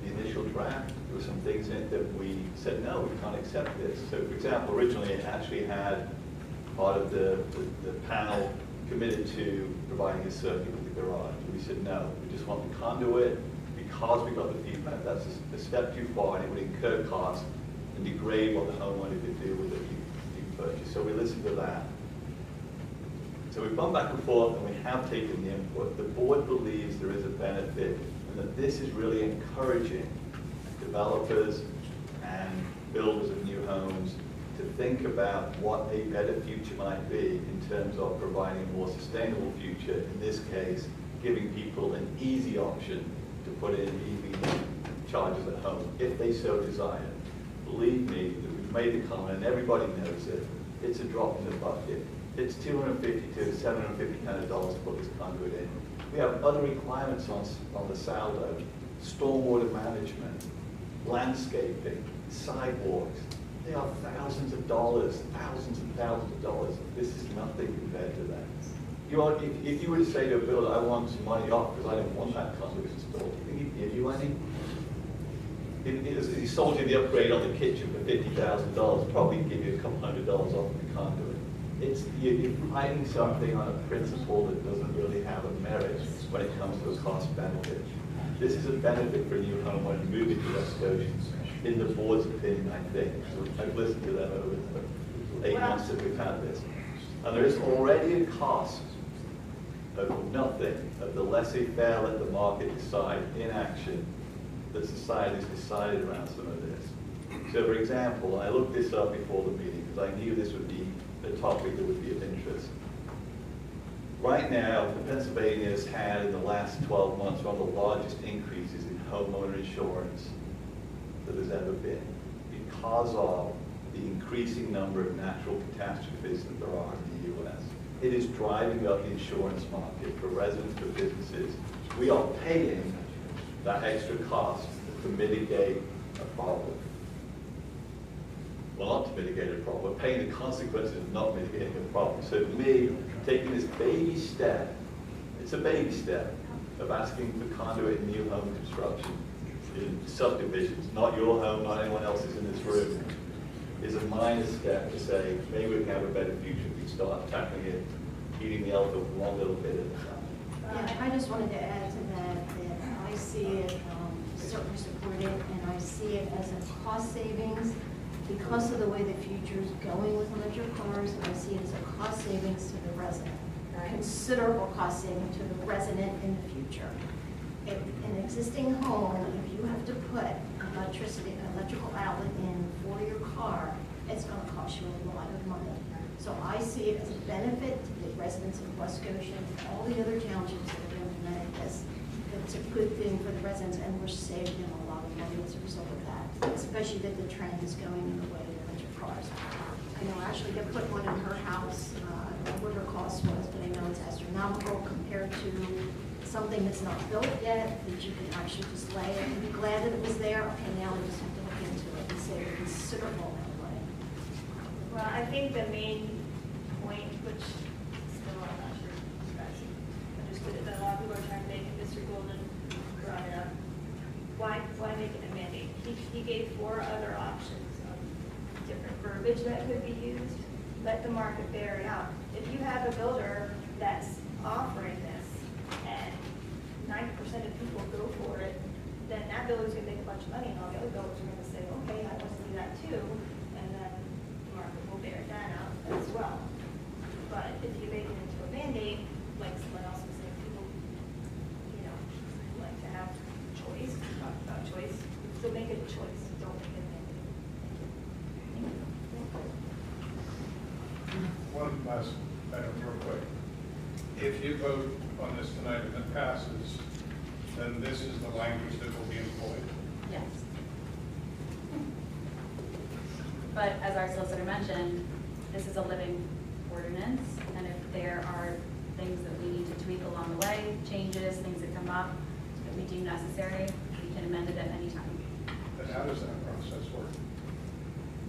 the initial draft? There were some things in it that we said, no, we can't accept this. So, for example, originally it actually had part of the panel committed to providing a circuit with the garage. We said, no, we just want the conduit because we got the feedback. That's a step too far, and it would incur costs and degrade what the homeowner could do with it being purchased. So we listened to that. So we've gone back and forth, and we have taken the input. The board believes there is a benefit, and that this is really encouraging developers and builders of new homes to think about what a better future might be in terms of providing a more sustainable future, in this case, giving people an easy option to put in EV chargers at home, if they so desire. Believe me, that we've made the comment, and everybody knows it, it's a drop in the bucket. It's $250 to $750 kind of dollars to put this conduit in. We have other requirements on the saldo, stormwater management, landscaping, sidewalks. They are thousands of dollars, thousands and thousands of dollars. This is nothing compared to that. If you were to say to a builder, I want some money off because I didn't want that conduit installed, do you think he'd give you any? If he sold you the upgrade on the kitchen for $50,000, probably give you a couple $100 off the conduit. You're fighting something on a principle that doesn't really have a merit when it comes to a cost benefit. This is a benefit for a new homeowner moving to West Goshen, in the board's opinion, I think. So I've listened to them over the 8 months that we've had this. And there is already a cost of nothing, of the laissez-faire, let the market decide, inaction, that society's decided around some of this. So for example, I looked this up before the meeting because I knew this would be a topic that would be of interest. Right now, Pennsylvania has had in the last 12 months one of the largest increases in homeowner insurance that there's ever been because of the increasing number of natural catastrophes that there are in the U.S. It is driving up the insurance market for residents, for businesses. We are paying that extra cost to mitigate a problem. Well, not to mitigate a problem, we're paying the consequences of not mitigating a problem. So to me, taking this baby step, it's a baby step of asking for conduit in new home construction, in subdivisions, not your home, not anyone else's in this room, is a minor step to say, maybe we can have a better future if we start tackling it, eating the elephant one little bit at a time. Yeah, I just wanted to add to that I see it certainly supported, and I see it as a cost savings because of the way the future is going with electric cars. I see it as a cost savings to the resident, considerable cost saving to the resident in the future. In an existing home, if you have to put electrical outlet in for your car, it's going to cost you a lot of money. So I see it as a benefit to the residents of West Goshen and all the other townships that have implemented this. It's a good thing for the residents, and we're saving them a lot of money as a result of that, especially that the trend is going in the way of electric cars. I know Ashley got put one in her house. I don't know what her cost was, but I know it's astronomical compared to something that's not built yet, that you can actually just lay it and be glad that it was there. Okay, now we just have to look into it and save a considerable amount of money. Well, I think the main point, which still I'm not sure you guys understood it, but a lot of people are trying to make it, Mr. Golden brought it up. Why make it a mandate? He gave 4 other options of different verbiage that could be used. Let the market bear it out. If you have a builder that's offering this and 90% of people go for it, then that builder's going to make a bunch of money, and all the other builders are going to say, okay, I want to do that too, and then the market will bear that out as well. But if you make it into a mandate, like someone else was saying, people, like to have choice, talk about choice, so make it a choice, don't make it a mandate. one last item real quick. If you vote on this tonight and it passes, then this is the language that will be employed. Yes. But as our solicitor mentioned, this is a living ordinance, and if there are things that we need to tweak along the way, changes, things that come up that we deem necessary, we can amend it at any time. And how does that process work?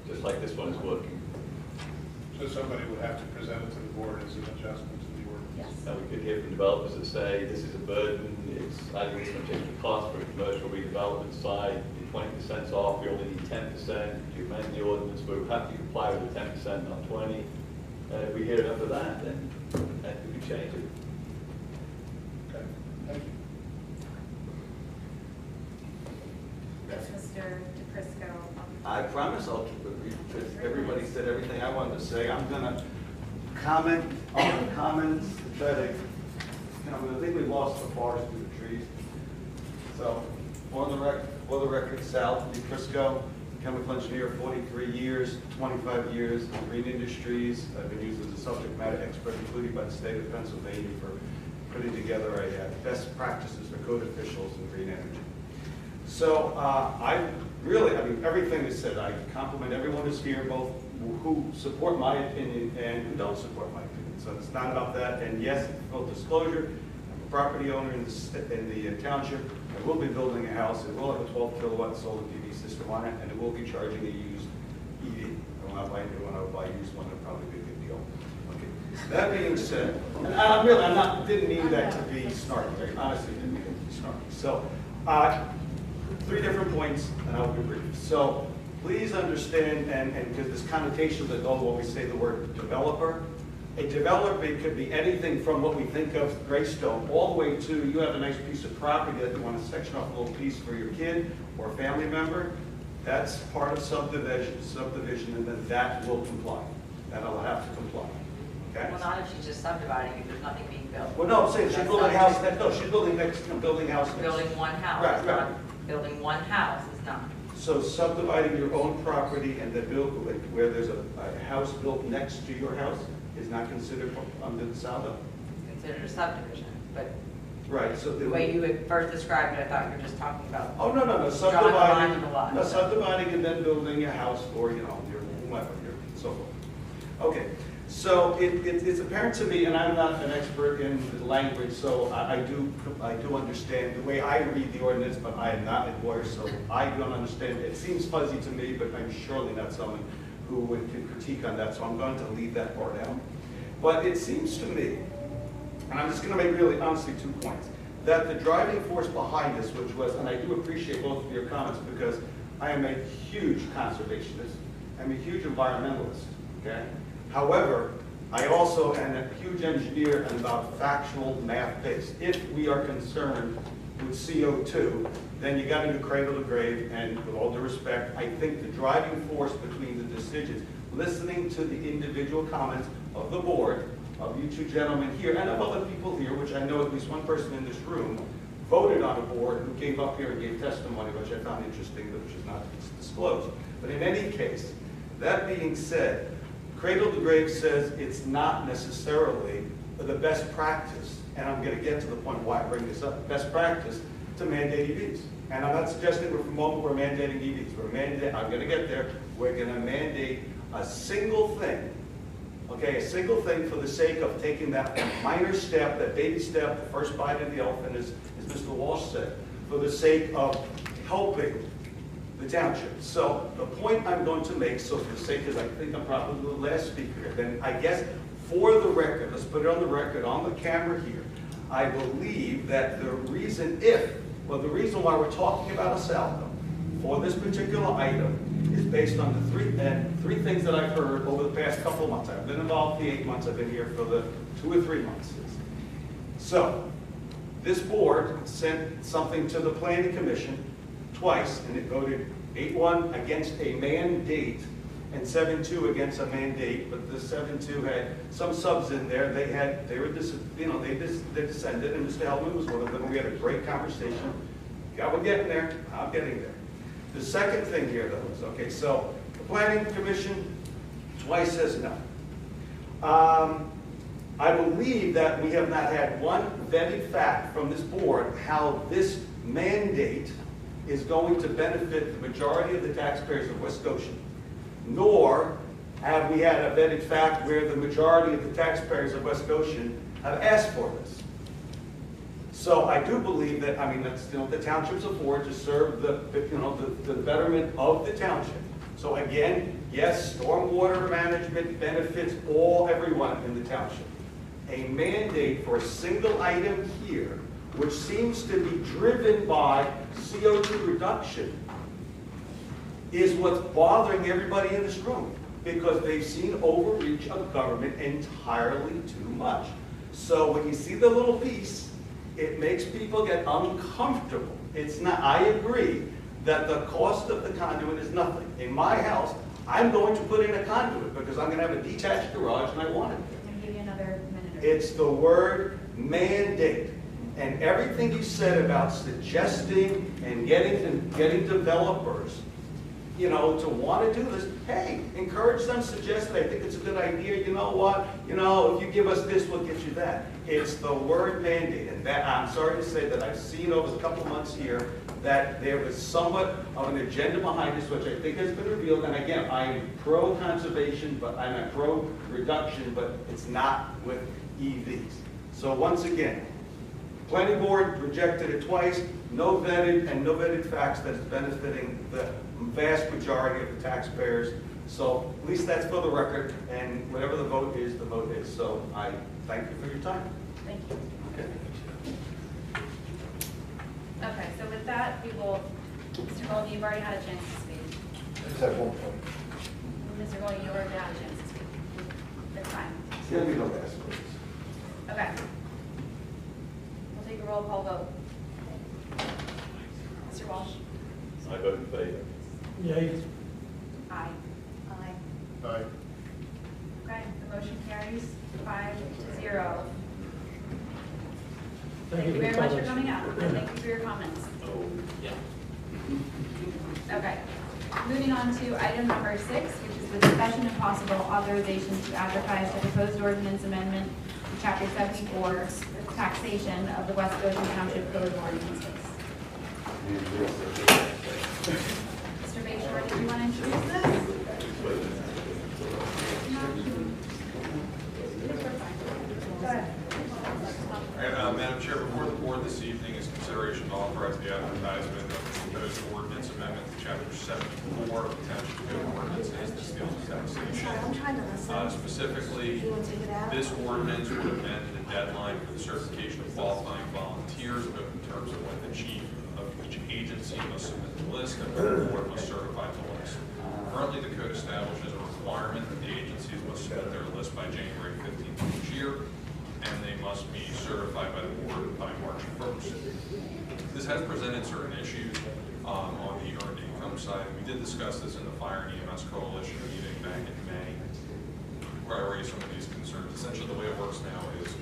Just like this one is working. So somebody would have to present it to the board as an adjustment to the ordinance? Yes. And we could hear from developers that say, this is a burden, I think it's going to change the cost for a commercial redevelopment side, you're 20% off, you only need 10%, you amend the ordinance, we're happy to comply with the 10%, not 20. If we hear enough of that, then we can change it. Okay, thank you. Yes, Mr. DePrisco. I promise I'll keep it brief, because everybody said everything I wanted to say. I'm gonna comment on the comments to try to, I think we lost the forest through the trees. So, for the record, Sal DePrisco, chemical engineer, 43 years, 25 years in green industries. I've been used as a subject matter expert, including by the state of Pennsylvania, for putting together a best practices for code officials in green energy. So everything is said. I compliment everyone who's here, both who support my opinion and who don't support my opinion. So it's not about that. And yes, full disclosure, I'm a property owner in the township. I will be building a house. It will have a 12 kilowatt solar PV system on it, and it will be charging a used EV. I will not buy a new one. I will buy a used one. It'll probably be a good deal. Okay. That being said, and didn't mean that to be snarky. I honestly didn't mean it to be snarky. So, 3 different points, and I'll be brief. So please understand, and because there's connotations that go when we say the word developer. A developer could be anything from what we think of Greystone, all the way to you have a nice piece of property that you want to section off a little piece for your kid or family member. That's part of subdivision, and then that will comply. That'll have to comply. Okay? Well, not if she's just subdividing, if there's nothing being built. Well, no, I'm saying she's building a house. No, she's building a house next. Building one house. Right, is right. not- Building one house is not. So subdividing your own property and then where there's a house built next to your house is not considered under the SALDO? It's considered a subdivision, but Right, so the way you had first described it, I thought you were just talking about. Oh, no, drawing a line subdividing, in the lot. no, subdividing and then building a house for, your whomever, so forth. Okay, so it's apparent to me, and I'm not an expert in the language, so I do understand the way I read the ordinance, but I am not a lawyer, so I don't understand. It seems fuzzy to me, but I'm surely not someone who can critique on that, so I'm going to leave that part out. But it seems to me, and I'm just going to make really honestly 2 points, that the driving force behind this, which was, and I do appreciate both of your comments because I am a huge conservationist, I'm a huge environmentalist, okay? However, I also am a huge engineer and about factual math based. If we are concerned with CO2, then you got to do cradle to grave, and with all due respect, I think the driving force between the decisions, listening to the individual comments of the board, of you 2 gentlemen here, and of other people here, which I know at least one person in this room voted on a board who came up here and gave testimony, which I found interesting, but which is not disclosed. But in any case, that being said, cradle to grave says it's not necessarily the best practice, and I'm going to get to the point why I bring this up, best practice to mandate EVs. And I'm not suggesting we're mandating EVs. I'm going to get there. We're going to mandate a single thing, okay, a single thing for the sake of taking that minor step, that baby step, the first bite of the elephant, as Mr. Walsh said, for the sake of helping the township. So the point I'm going to make, so for the sake, because I think I'm probably the last speaker, then I guess for the record, let's put it on the record, on the camera here, I believe that the reason why we're talking about a SALDO for this particular item is based on the three things that I've heard over the past couple of months. I've been involved the 8 months, I've been here for the 2 or 3 months. So, this board sent something to the Planning Commission twice, and it voted 8-1 against a mandate and 7-2 against a mandate, but the 7-2 had some subs in there. They dissented, and Mr. Hellman was one of them. We had a great conversation. Yeah, we're getting there. I'm getting there. The second thing here, though, is, okay, so the Planning Commission twice says no. I believe that we have not had one vetted fact from this board how this mandate is going to benefit the majority of the taxpayers of West Goshen, nor have we had a vetted fact where the majority of the taxpayers of West Goshen have asked for this. So I do believe that, I mean, that's, the township's afford to serve the betterment of the township. So again, yes, stormwater management benefits everyone in the township. A mandate for a single item here, which seems to be driven by CO2 reduction, is what's bothering everybody in this room, because they've seen overreach of government entirely too much. So when you see the little piece, it makes people get uncomfortable. It's not, I agree that the cost of the conduit is nothing. In my house, I'm going to put in a conduit because I'm going to have a detached garage and I want it. I'm going to give you another minute. It's the word mandate. And everything you said about suggesting and getting developers, to want to do this, hey, encourage them, suggest it. I think it's a good idea. You know what? If you give us this, we'll get you that. It's the word mandate. And that, I'm sorry to say that I've seen over a couple of months here that there was somewhat of an agenda behind this, which I think has been revealed. And again, I am pro-conservation, but I'm pro-reduction, but it's not with EVs. So once again, planning board rejected it twice, no vetted facts that is benefiting the vast majority of the taxpayers. So at least that's for the record, and whatever the vote is, the vote is. So I thank you for your time. Thank you. Okay. Okay, so with that, we will, Mr. Goldie, you've already had a chance to speak. I just have one point. Mr. Goldie, you already had a chance to speak. That's fine. It's going to be no last words. Okay. We'll take a roll call vote. Mr. Walsh? I vote in favor. Yay. Aye. Aye. Aye. Okay, the motion carries 5-0. Thank you very much for coming out, and thank you for your comments. Oh, yeah. Okay, moving on to item number 6, which is the discussion and possible authorization to advertise the proposed ordinance amendment to Chapter 74, taxation of the West Goshen Township Code of Ordinances. Mr. Bayshore, did you want to introduce this? Go ahead. All right, Madam Chair, before the board this evening is consideration to authorize the advertisement of the proposed ordinance amendment to Chapter 74 of the Township Code of Ordinances. This deals with taxation. Specifically, this ordinance would amend the deadline for the certification of qualifying volunteers, both in terms of when the chief of each agency must submit the list and when the board must certify the list. Currently, the code establishes a requirement that the agencies must submit their list by January 15th of each year, and they must be certified by the board by March 1st. This has presented certain issues on the earned income side. We did discuss this in the Fire and EMS Coalition meeting back in May, where I raised some of these concerns. Essentially, the way it works now is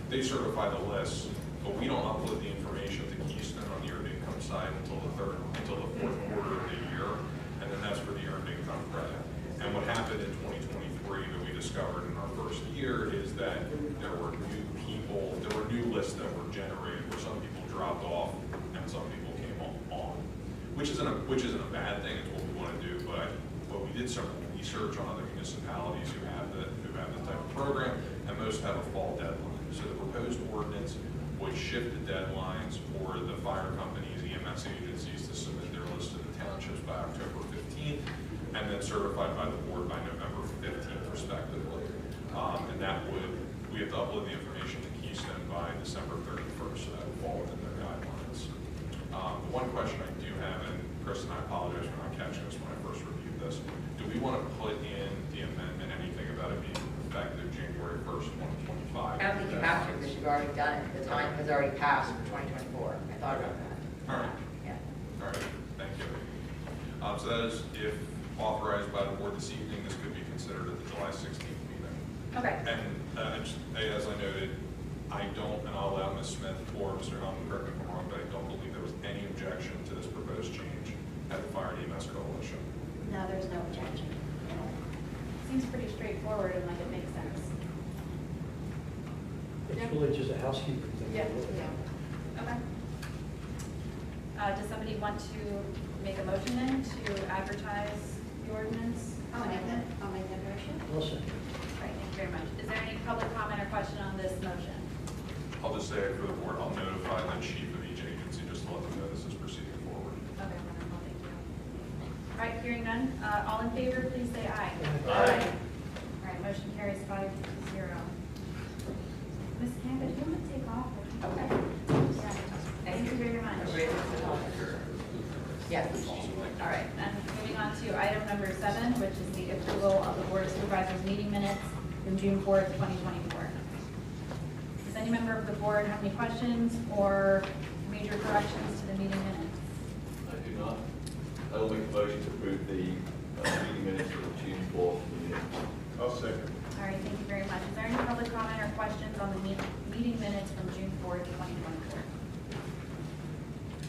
they certify the list, but we don't upload the information to Keystone on the earned income side until the fourth quarter of the year, and then that's for the earned income credit. And what happened in 2023 that we discovered in our first year is that there were new lists that were generated where some people dropped off and some people came on, which isn't a bad thing. It's what we want to do. But we did some research on other municipalities who have this type of program, and most have a fall deadline. So the proposed ordinance would shift the deadlines for the fire companies, EMS agencies to submit their list to the townships by October 15th, and then certified by the board by November 15th, respectively. And we have to upload the information to Keystone by December 31st, so that will fall within their guidelines. The one question I do have, and Chris and I apologize for not catching this when I first reviewed this, do we want to put in the amendment anything about it being effective January 1st, 2025? I don't think you have to, because you've already done it. The time has already passed for 2024. I thought about that. All right. Yeah. All right, thank you. So that is, if authorized by the board this evening, this could be considered at the July 16th meeting. Okay. And as I noted, I don't, and I'll allow Ms. Smith or Mr. Helmut, correct me if I'm wrong, but I don't believe there was any objection to this proposed change at the Fire and EMS Coalition. No, there's no objection. Seems pretty straightforward and like it makes sense. It's really just a housekeeping thing. Yeah. Okay. Does somebody want to make a motion then to advertise the ordinance? I'll make that motion. I'll second. All right, thank you very much. Is there any public comment or question on this motion? I'll just say for the board, I'll notify the chief of each agency just to let them know this is proceeding forward. Okay, wonderful, thank you. All right, hearing none, all in favor, please say aye. Aye. All right, motion carries 5-0. Ms. Canva, do you want to take off? Okay. Yeah. Thank you very much. Yes. All right, and moving on to item number 7, which is the approval of the Board of Supervisors meeting minutes from June 4th, 2024. Does any member of the board have any questions or major corrections to the meeting minutes? I do not. I will make a motion to approve the meeting minutes for June 4th meeting. I'll second. All right, thank you very much. Is there any public comment or questions on the meeting minutes from June 4th, 2024?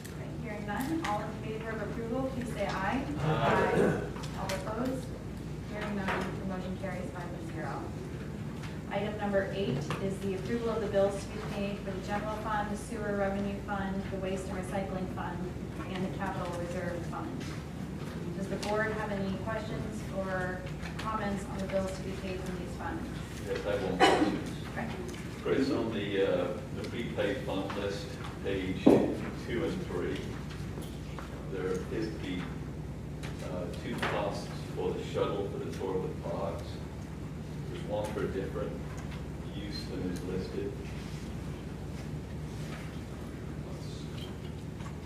All right, hearing none, all in favor of approval, please say aye. Aye. All opposed? Hearing none, the motion carries 5-0. Item number 8 is the approval of the bills to be paid for the general fund, the sewer revenue fund, the waste and recycling fund, and the capital reserve fund. Does the board have any questions or comments on the bills to be paid from these funds? Yes, I have one question. Okay. Chris, on the prepaid fund list, page 2 and 3, there appears to be 2 costs for the shuttle for the tour of the parks. There's one for a different use than is listed.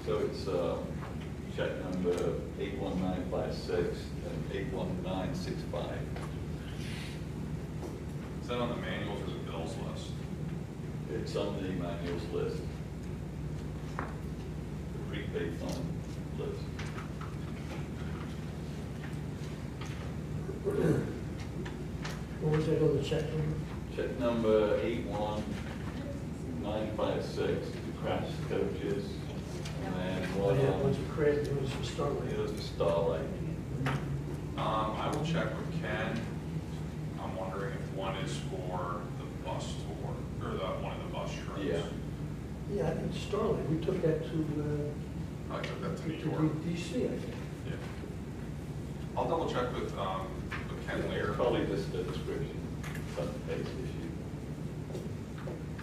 So it's check number 81956 and 81965. Is that on the manuals or the bills list? It's on the manuals list. The prepaid fund list. What was that other check number? Check number 81956, the crash coaches, and then Oh, one yeah, on, one's for credit, the one's for Starlight. it was the Starlight. I will check with Ken. I'm wondering if one is for the bus tour, or one of the bus trips. Yeah. Yeah, I think Starlight, we took that to I took that to New to York. DC, I think. Yeah. I'll double check with Ken later. Probably just the description, some page issue.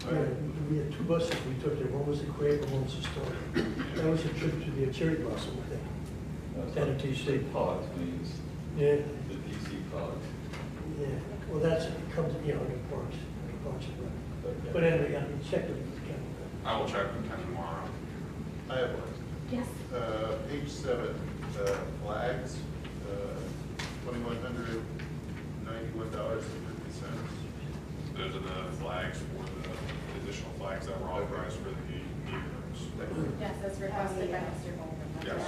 Yeah, we had 2 buses we took there, one was the Crave and one was the Starlight. That was a trip to the cherry blossom, I think. Down at DC. Parks means Yeah, the DC parks. yeah, well, that's, it comes, you know, under parks, and Rec. But anyway, I mean, check it with Ken. I will check with Ken tomorrow. I have one. Yes. Page 7, flags, $2,191.50. Those are the flags for the additional flags that were authorized for the meeting rooms. Yes, that's requested by Mr. Goldberg. Yes.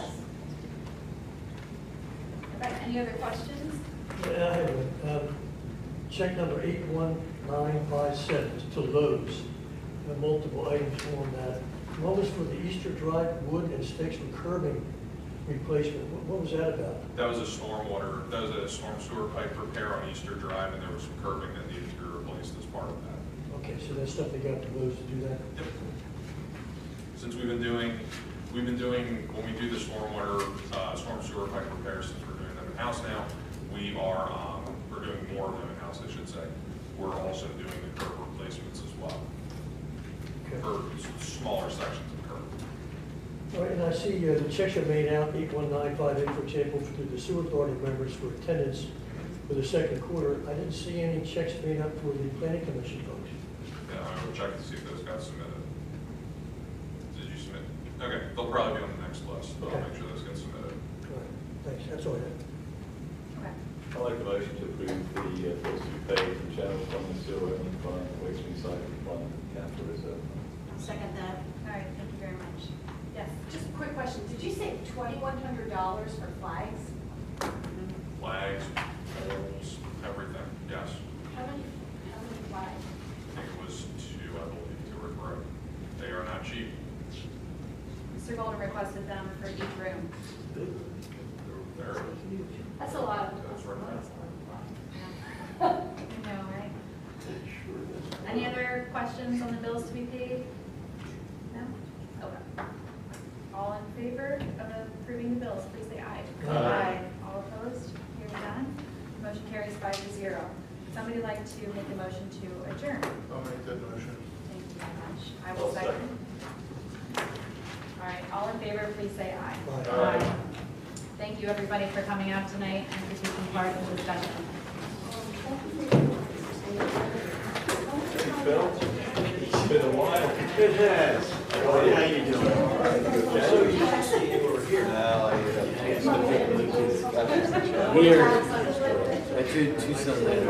All right, any other questions? Yeah, I have one. Check number 81957 is to Lowe's. There are multiple items on that. One was for the Easter Drive wood and sticks for curbing replacement. What was that about? That was a storm sewer pipe repair on Easter Drive, and there was some curbing that needed to be replaced as part of that. Okay, so that's stuff they got to Lowe's to do that? Yep. Since when we do the storm sewer pipe repairs, since we're doing them in-house now, we're doing more of them in-house, I should say. We're also doing the curb replacements as well. Okay. For smaller sections of curb. All right, and I see the checks are made out, 81958, for example, to the sewer authority members for attendance for the second quarter. I didn't see any checks made up for the planning commission folks. Yeah, I will check to see if those got submitted. Did you submit? Okay, they'll probably be on the next list, but I'll make sure those get submitted. All right, thanks, that's all I have. Okay. I'd like a motion to approve the bills to be paid from general fund, the sewer revenue fund, waste and recycling fund, and capital reserve. I'll second that. All right, thank you very much. Yes. Just a quick question. Did you say $2,100 for flags? Flags, poles, everything, yes. How many flags? I think it was 2, I believe, 2 or 3. They are not cheap. Mr. Golden requested them for each room. They're, That's a lot. that's right. I know, right? Any other questions on the bills to be paid? No? Okay. All in favor of approving the bills, please say aye. Aye. All opposed? Hearing none. Motion carries 5-0. Somebody like to make a motion to adjourn? I'll make that motion. Thank you very much. I will second. All right, all in favor, please say aye. Aye. Thank you, everybody, for coming out tonight and for taking part in the discussion. Bill, it's been a while. It has. How you doing? I'm so used to seeing you over here. Here, I do two Sundays.